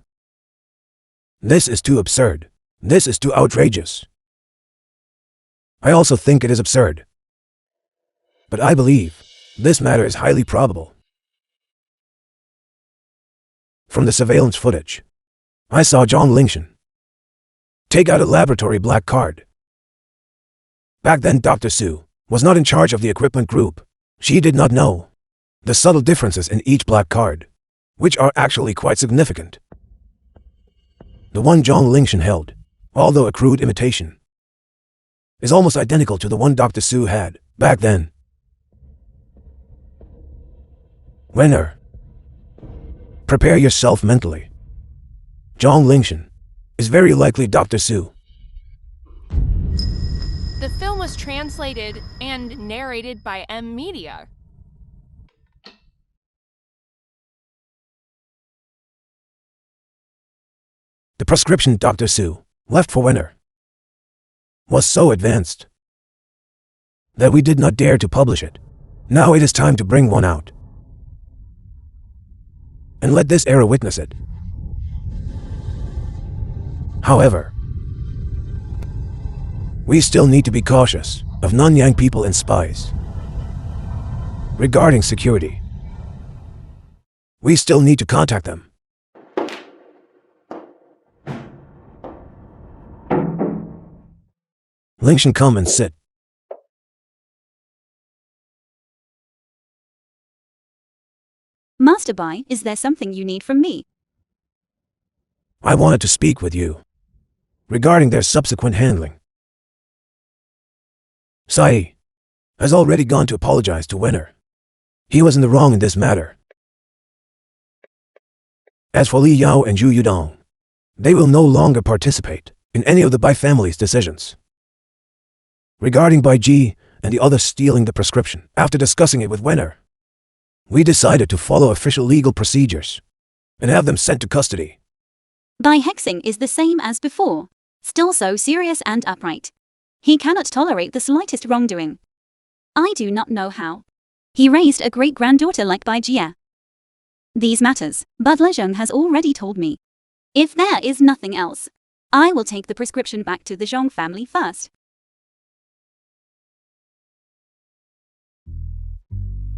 This is too absurd. This is too outrageous. I also think it is absurd. But I believe this matter is highly probable. From the surveillance footage, I saw Zhang Lingshan take out a laboratory black card. Back then, Dr. Su was not in charge of the equipment group. She did not know the subtle differences in each black card, which are actually quite significant. The one Zhang Lingshan held, although a crude imitation, is almost identical to the one Dr. Su had back then. Wenner, prepare yourself mentally. Zhang Lingshan is very likely Dr. Su. The film was translated and narrated by M Media. The prescription Dr. Su left for Wenner was so advanced that we did not dare to publish it. Now it is time to bring one out and let this era witness it. However, we still need to be cautious of Nanyang people and spies. Regarding security, we still need to contact them. Lingshan, come and sit. Master Bai, is there something you need from me? I wanted to speak with you regarding their subsequent handling. Sai has already gone to apologize to Wenner. He was in the wrong in this matter. As for Li Yao and Zhu Yudong, they will no longer participate in any of the Bai family's decisions. Regarding Bai Ji and the others stealing the prescription, after discussing it with Wenner, We decided to follow official legal procedures and have them sent to custody. By hexing is the same as before, still so serious and upright. He cannot tolerate the slightest wrongdoing. I do not know how. He raised a great-granddaughter like Bai Jia. These matters, Butler Zheng has already told me. If there is nothing else, I will take the prescription back to the Zhong family first.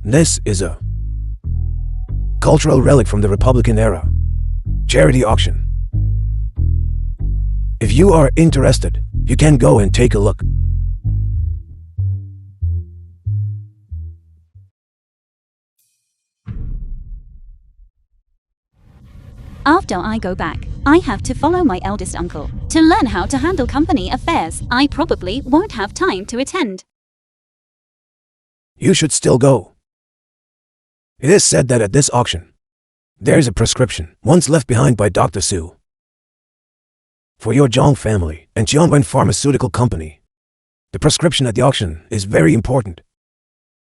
This is a cultural relic from the Republican era. Charity auction. If you are interested, you can go and take a look. After I go back, I have to follow my eldest uncle to learn how to handle company affairs. I probably won't have time to attend. You should still go. It is said that at this auction, there is a prescription once left behind by Dr. Su for your Zhong family and Jianwen Pharmaceutical Company. The prescription at the auction is very important.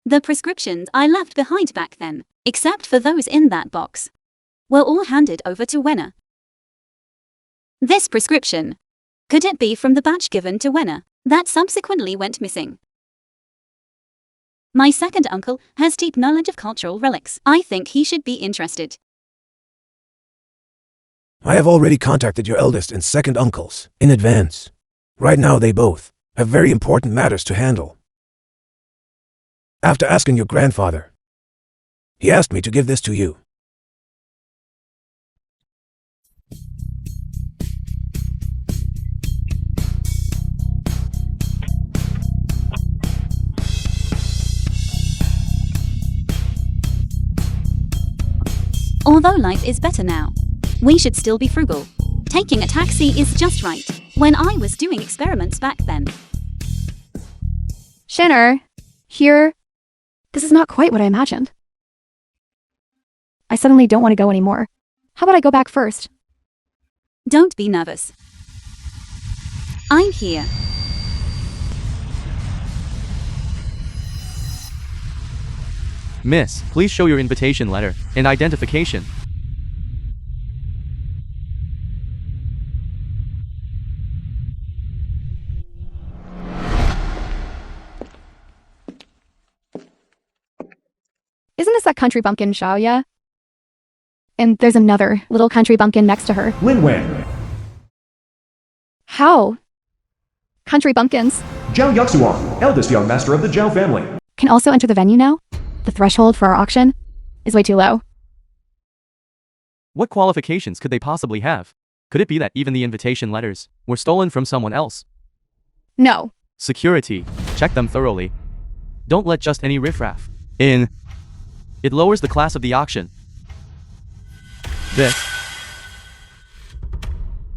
The prescriptions I left behind back then, except for those in that box, were all handed over to Wenner. This prescription, could it be from the batch given to Wenner that subsequently went missing? My second uncle has deep knowledge of cultural relics. I think he should be interested. I have already contacted your eldest and second uncles in advance. Right now they both have very important matters to handle. After asking your grandfather, he asked me to give this to you. Although life is better now, we should still be frugal. Taking a taxi is just right. When I was doing experiments back then. Shanner, here. This is not quite what I imagined. I suddenly don't want to go anymore. How about I go back first? Don't be nervous. I'm here. Miss, please show your invitation letter and identification. Isn't this that country bumpkin Xiaoya? And there's another little country bumpkin next to her. Lin Wan. How? Country bumpkins Zhao Yuxuan, eldest young master of the Zhao family. can also enter the venue now? The threshold for our auction is way too low. What qualifications could they possibly have? Could it be that even the invitation letters were stolen from someone else? No. Security, check them thoroughly. Don't let just any riffraff in. It lowers the class of the auction.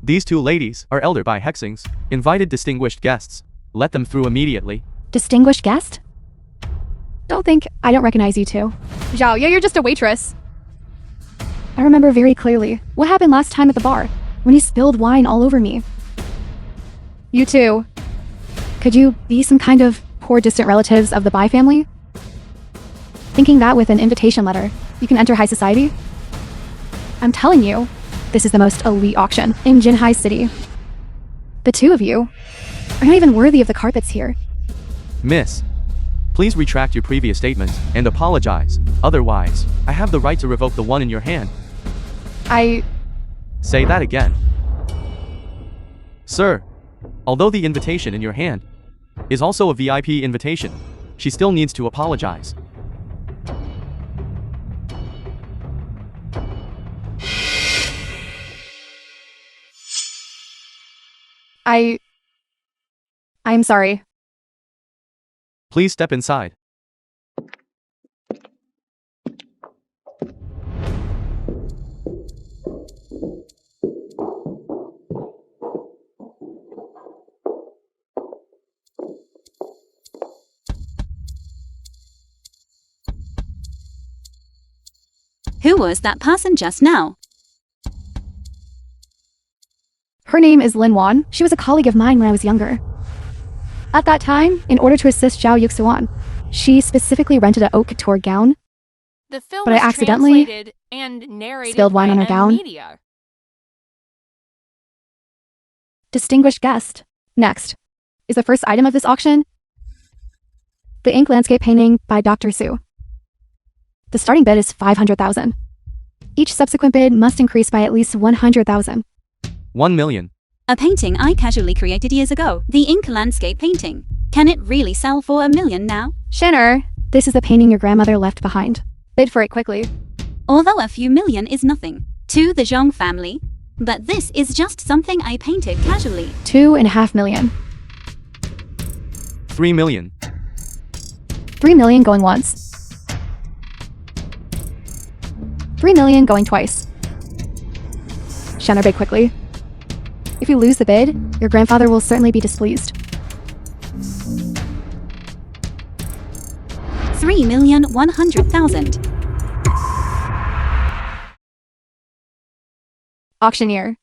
These two ladies are elder by hexings, invited distinguished guests. Let them through immediately. Distinguished guest? Don't think I don't recognize you two. Zhao, yeah, you're just a waitress. I remember very clearly what happened last time at the bar, when he spilled wine all over me. You two. Could you be some kind of poor distant relatives of the Bai family? Thinking that with an invitation letter, you can enter high society? I'm telling you, this is the most elite auction in Jinhai City. The two of you are not even worthy of the carpets here. Miss, please retract your previous statement and apologize. Otherwise, I have the right to revoke the one in your hand. Say that again. Sir, although the invitation in your hand is also a VIP invitation, she still needs to apologize. I'm sorry. Please step inside. Who was that person just now? Her name is Lin Wan. She was a colleague of mine when I was younger. At that time, in order to assist Zhao Yuxuan, she specifically rented a haute couture gown. The film But I was accidentally translated and narrated spilled wine by on her gown. Media. Distinguished guest. Next is the first item of this auction. The ink landscape painting by Dr. Sue. The starting bid is 500,000. Each subsequent bid must increase by at least 100,000. 1 million. A painting I casually created years ago, the ink landscape painting. Can it really sell for $1 million now? Shanner, this is the painting your grandmother left behind. Bid for it quickly. Although a few million is nothing to the Zhang family, but this is just something I painted casually. 2.5 million. 3 million. 3 million going once. 3 million going twice. Shanner, bid quickly. If you lose the bid, your grandfather will certainly be displeased. 3,100,000. Auctioneer.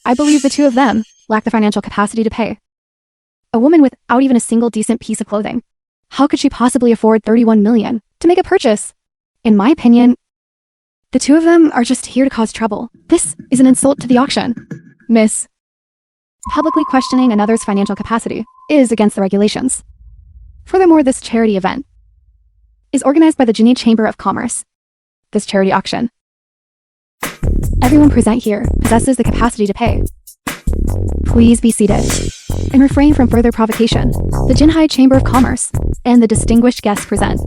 I believe the two of them lack the financial capacity to pay. A woman without even a single decent piece of clothing. How could she possibly afford 31 million to make a purchase? In my opinion, the two of them are just here to cause trouble. This is an insult to the auction. Miss, publicly questioning another's financial capacity is against the regulations. Furthermore, this charity event is organized by the Cine Chamber of Commerce. This charity auction. Everyone present here possesses the capacity to pay. Please be seated and refrain from further provocation. The Jinhai Chamber of Commerce and the distinguished guests present.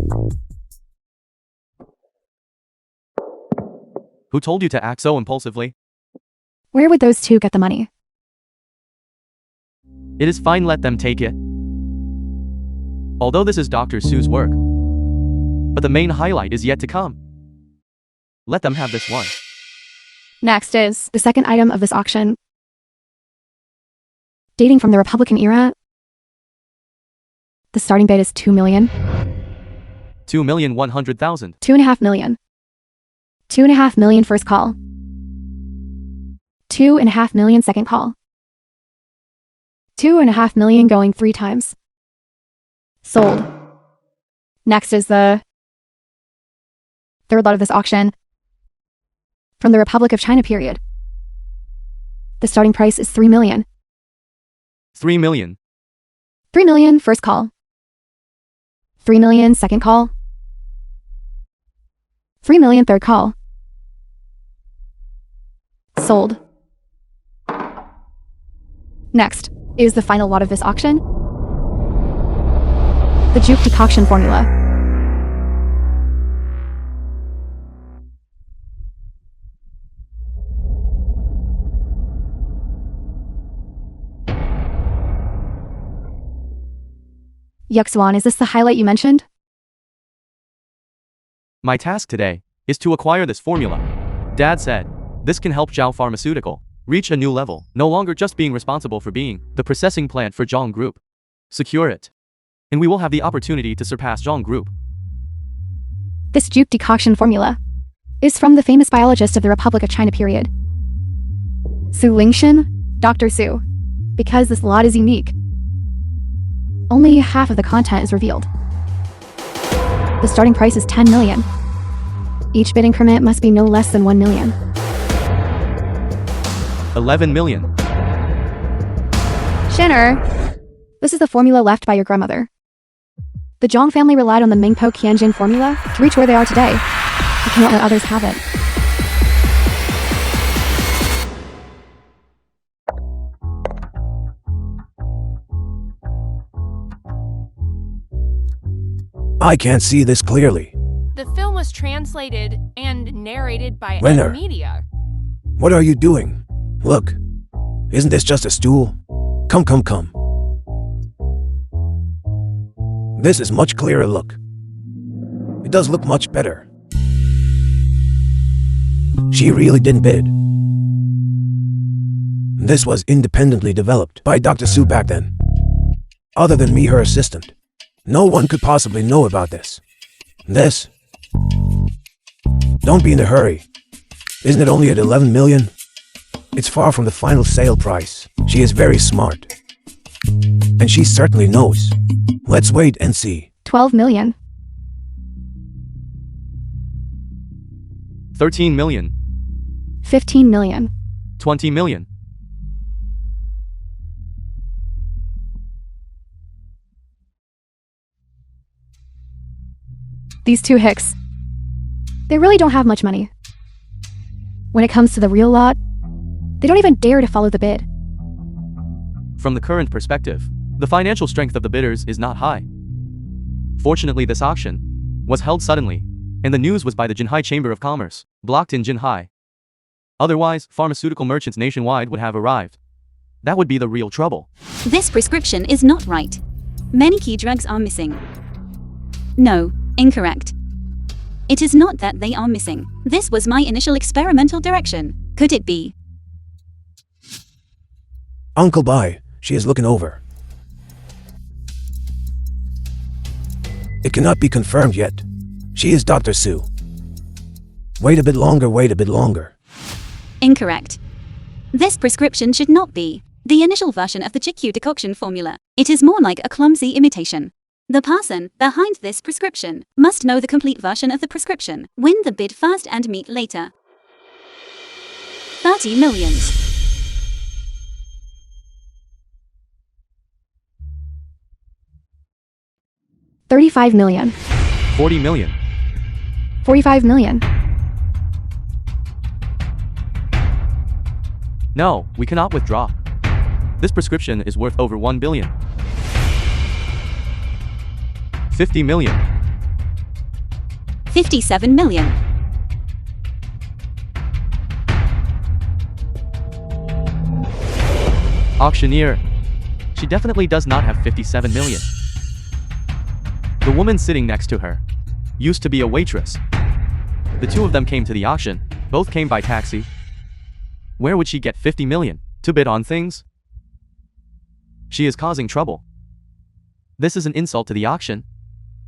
Who told you to act so impulsively? Where would those two get the money? It is fine, let them take it. Although this is Dr. Sue's work, but the main highlight is yet to come. Let them have this one. Next is the second item of this auction. Dating from the Republican era, the starting bid is 2 million. 2,100,000. 2.5 million. 2.5 million first call. 2.5 million second call. 2.5 million going 3 times. Sold. Next is the third lot of this auction. From the Republic of China period. The starting price is 3 million. 3 million. 3 million first call. 3 million second call. 3 million third call. Sold. Next is the final lot of this auction. The Juke decoction formula. Yuxuan, is this the highlight you mentioned? My task today is to acquire this formula. Dad said, this can help Zhao Pharmaceutical reach a new level, no longer just being responsible for being the processing plant for Zhang Group. Secure it, and we will have the opportunity to surpass Zhang Group. This Juke decoction formula is from the famous biologist of the Republic of China period. Su Lingshan, Dr. Su. Because this lot is unique, only half of the content is revealed. The starting price is 10 million. Each bid increment must be no less than 1 million. 11 million. Shanner, this is the formula left by your grandmother. The Zhang family relied on the Mingpo Qianjin formula to reach where they are today. You cannot let others have it. I can't see this clearly. The film was translated and narrated by Winner. Media. What are you doing? Look, isn't this just a stool? Come, come, come. This is much clearer look. It does look much better. She really didn't bid. This was independently developed by Dr. Su back then. Other than me, her assistant. No one could possibly know about this. This. Don't be in a hurry. Isn't it only at 11 million? It's far from the final sale price. She is very smart. And she certainly knows. Let's wait and see. 12 million. 13 million. 15 million. 20 million. These two hicks. They really don't have much money. When it comes to the real lot, they don't even dare to follow the bid. From the current perspective, the financial strength of the bidders is not high. Fortunately, this auction was held suddenly, and the news was by the Jinhai Chamber of Commerce, blocked in Jinhai. Otherwise, pharmaceutical merchants nationwide would have arrived. That would be the real trouble. This prescription is not right. Many key drugs are missing. No, incorrect. It is not that they are missing. This was my initial experimental direction. Could it be? Uncle Bai, she is looking over. It cannot be confirmed yet. She is Dr. Su. Wait a bit longer, wait a bit longer. Incorrect. This prescription should not be the initial version of the GQ decoction formula. It is more like a clumsy imitation. The person behind this prescription must know the complete version of the prescription. Win the bid first and meet later. 30 million. $35 million. 40 million. $45 million. No, we cannot withdraw. This prescription is worth over 1 billion. 50 million. 57 million. Auctioneer. She definitely does not have 57 million. The woman sitting next to her used to be a waitress. The two of them came to the auction. Both came by taxi. Where would she get 50 million to bid on things? She is causing trouble. This is an insult to the auction.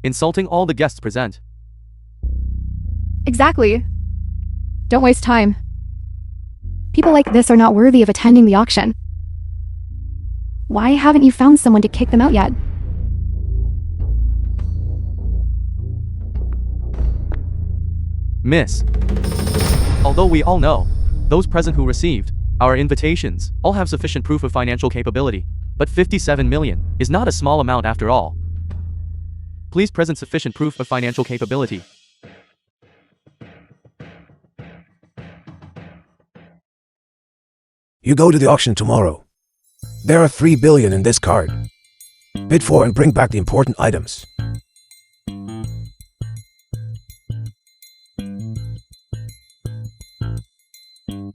Insulting all the guests present. Exactly. Don't waste time. People like this are not worthy of attending the auction. Why haven't you found someone to kick them out yet? Miss. Although we all know, those present who received our invitations all have sufficient proof of financial capability, but 57 million is not a small amount after all. Please present sufficient proof of financial capability. You go to the auction tomorrow. There are 3 billion in this card. Bid for and bring back the important items.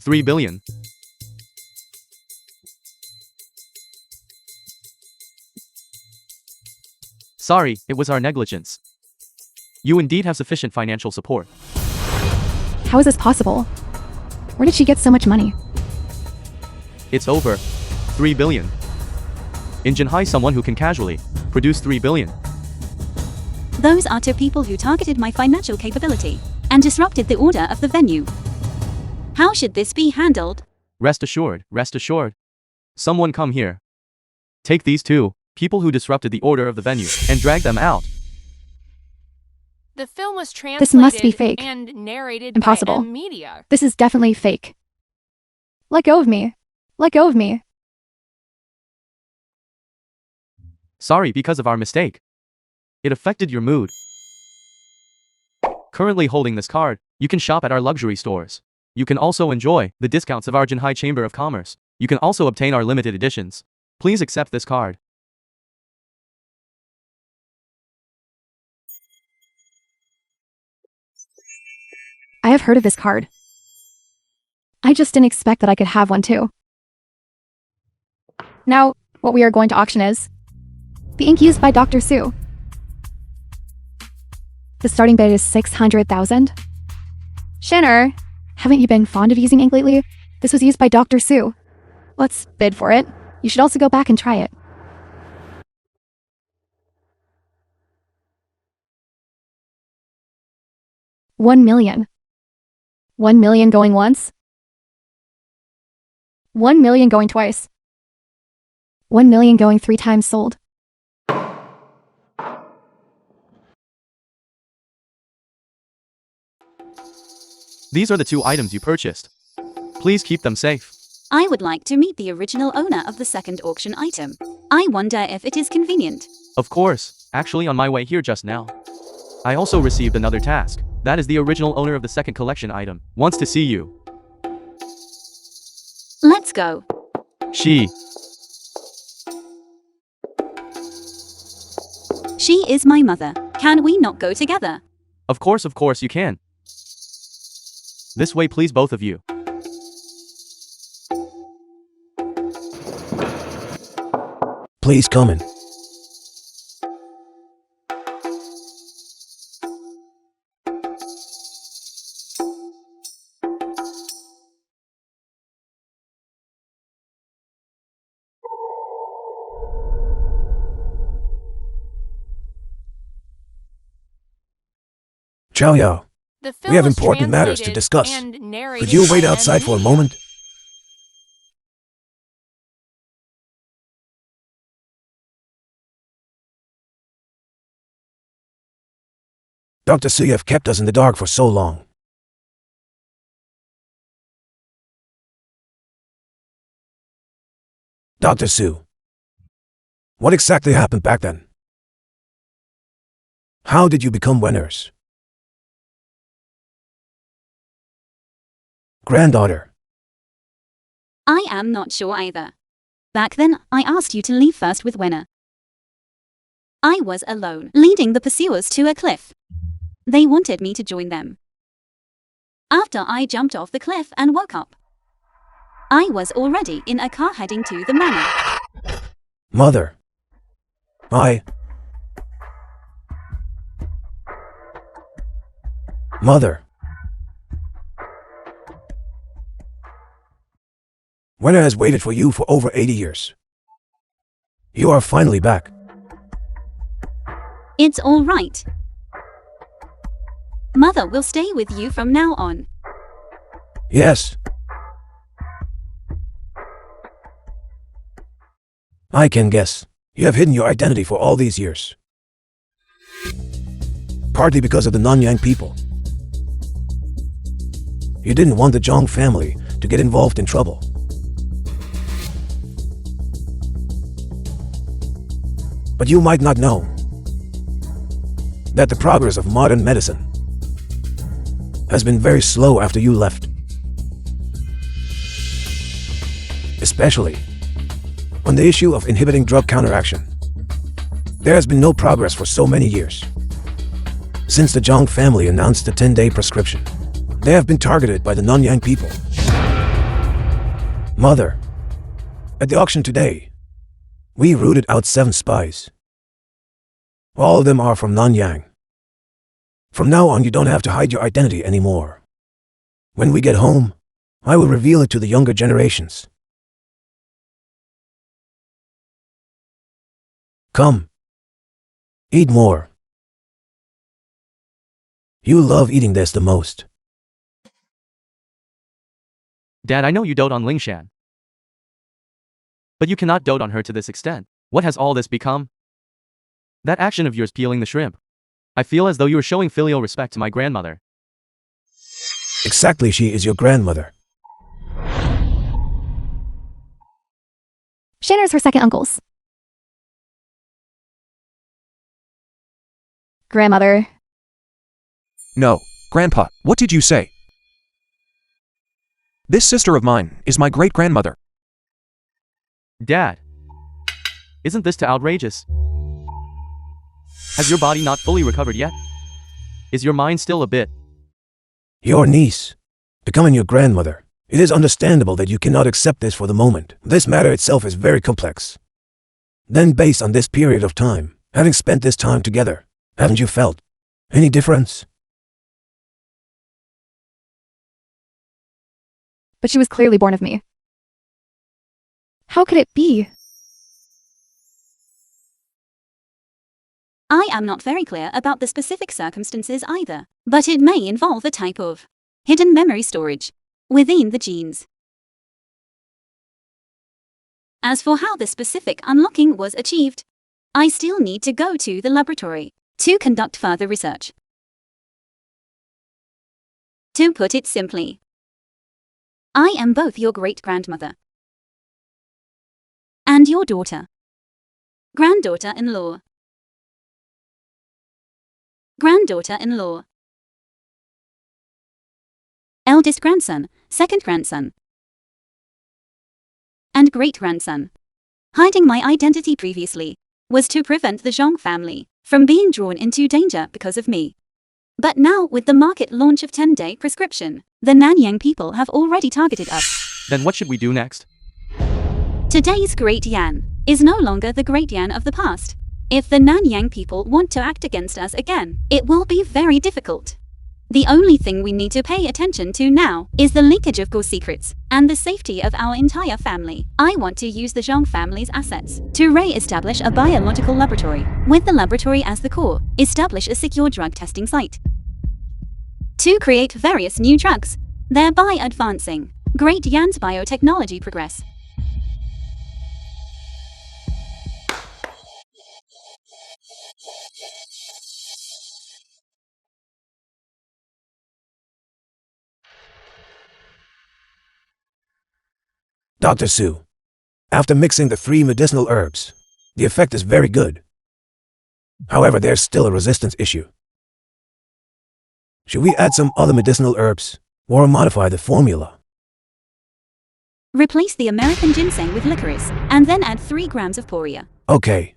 $3 billion. Sorry, it was our negligence. You indeed have sufficient financial support. How is this possible? Where did she get so much money? It's over. 3 billion. In Jinhai, someone who can casually produce 3 billion. Those are two people who targeted my financial capability and disrupted the order of the venue. How should this be handled? Rest assured, rest assured. Someone come here. Take these two people who disrupted the order of the venue and drag them out. The film was translated This must be fake. and narrated Impossible. by Media. This is definitely fake. Let go of me. Let go of me. Sorry because of our mistake. It affected your mood. Currently holding this card, you can shop at our luxury stores. You can also enjoy the discounts of our Jinhai Chamber of Commerce. You can also obtain our limited editions. Please accept this card. I have heard of this card. I just didn't expect that I could have one too. Now, what we are going to auction is the ink used by Dr. Su. The starting bid is 600,000. Shinner, haven't you been fond of using ink lately? This was used by Dr. Su. Let's bid for it. You should also go back and try it. $1 million. 1 million going once. 1 million going twice. 1 million going 3 times sold. These are the 2 items you purchased. Please keep them safe. I would like to meet the original owner of the second auction item. I wonder if it is convenient. Of course, actually on my way here just now. I also received another task. That is the original owner of the second collection item. Wants to see you. Let's go. She is my mother. Can we not go together? Of course you can. This way please, both of you. Please come in. Chow Yao, The we have film was important matters to translated discuss. and narrated Could you wait by outside for a M. moment? Dr. Su, you have kept us in the dark for so long. Dr. Su, what exactly happened back then? How did you become winners? Granddaughter, I am not sure either. Back then, I asked you to leave first with Winner. I was alone, leading the pursuers to a cliff. They wanted me to join them. After I jumped off the cliff and woke up, I was already in a car heading to the manor. Mother, Mother. Winner has waited for you for over 80 years. You are finally back. It's all right. Mother will stay with you from now on. Yes. I can guess. You have hidden your identity for all these years. Partly because of the Nanyang people. You didn't want the Zhang family to get involved in trouble. But you might not know that the progress of modern medicine has been very slow after you left. Especially on the issue of inhibiting drug counteraction. There has been no progress for so many years. Since the Zhang family announced the 10-day prescription, they have been targeted by the Nanyang people. Mother, at the auction today, we rooted out 7 spies. All of them are from Nanyang. From now on, you don't have to hide your identity anymore. When we get home, I will reveal it to the younger generations. Come. Eat more. You love eating this the most. Dad, I know you dote on Lingshan. But you cannot dote on her to this extent. What has all this become? That action of yours peeling the shrimp. I feel as though you were showing filial respect to my grandmother. Exactly, she is your grandmother. Shanner's her second uncles. Grandmother. No, Grandpa, what did you say? This sister of mine is my great-grandmother. Dad, isn't this too outrageous? Has your body not fully recovered yet? Is your mind still a bit? Your niece, becoming your grandmother. It is understandable that you cannot accept this for the moment. This matter itself is very complex. Then based on this period of time, having spent this time together, haven't you felt any difference? But she was clearly born of me. How could it be? I am not very clear about the specific circumstances either, but it may involve a type of hidden memory storage within the genes. As for how the specific unlocking was achieved, I still need to go to the laboratory to conduct further research. To put it simply, I am both your great-grandmother and your daughter, granddaughter-in-law, granddaughter-in-law, eldest grandson, second grandson, and great-grandson. Hiding my identity previously was to prevent the Zhang family from being drawn into danger because of me. But now, with the market launch of 10-day prescription, the Nanyang people have already targeted us. Then what should we do next? Today's Great Yan is no longer the Great Yan of the past. If the Nanyang people want to act against us again, it will be very difficult. The only thing we need to pay attention to now is the leakage of Go's secrets and the safety of our entire family. I want to use the Zhang family's assets to re-establish a biological laboratory. With the laboratory as the core, establish a secure drug testing site to create various new drugs, thereby advancing Great Yan's biotechnology progress. Dr. Su, after mixing the 3 medicinal herbs, the effect is very good. However, there's still a resistance issue. Should we add some other medicinal herbs or modify the formula? Replace the American ginseng with licorice, and then add 3 grams of poria. Okay.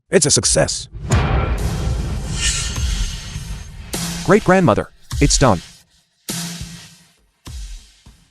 It's a success. Great-grandmother, it's done.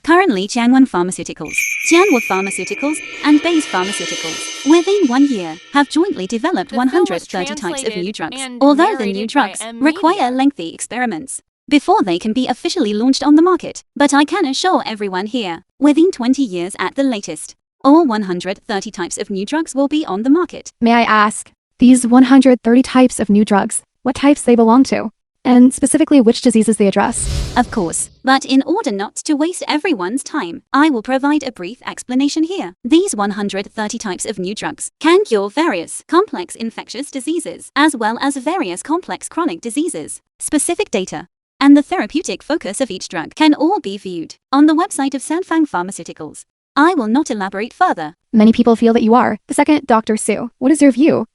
Currently, Jiangwan Pharmaceuticals, Jianhua Pharmaceuticals, and Base Pharmaceuticals, within 1 year, have jointly developed The film was 130 types of new translated drugs. and Although the new narrated by drugs M. require Media. lengthy experiments before they can be officially launched on the market, but I can assure everyone here, within 20 years at the latest, all 130 types of new drugs will be on the market. May I ask, these 130 types of new drugs, what types they belong to? And specifically which diseases they address? Of course, but in order not to waste everyone's time, I will provide a brief explanation here. These 130 types of new drugs can cure various complex infectious diseases, as well as various complex chronic diseases. Specific data and the therapeutic focus of each drug can all be viewed on the website of Sanfang Pharmaceuticals. I will not elaborate further. Many people feel that you are the second Dr. Su. What is your view?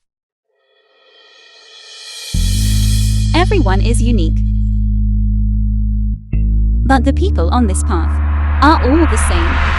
Everyone is unique, but the people on this path are all the same.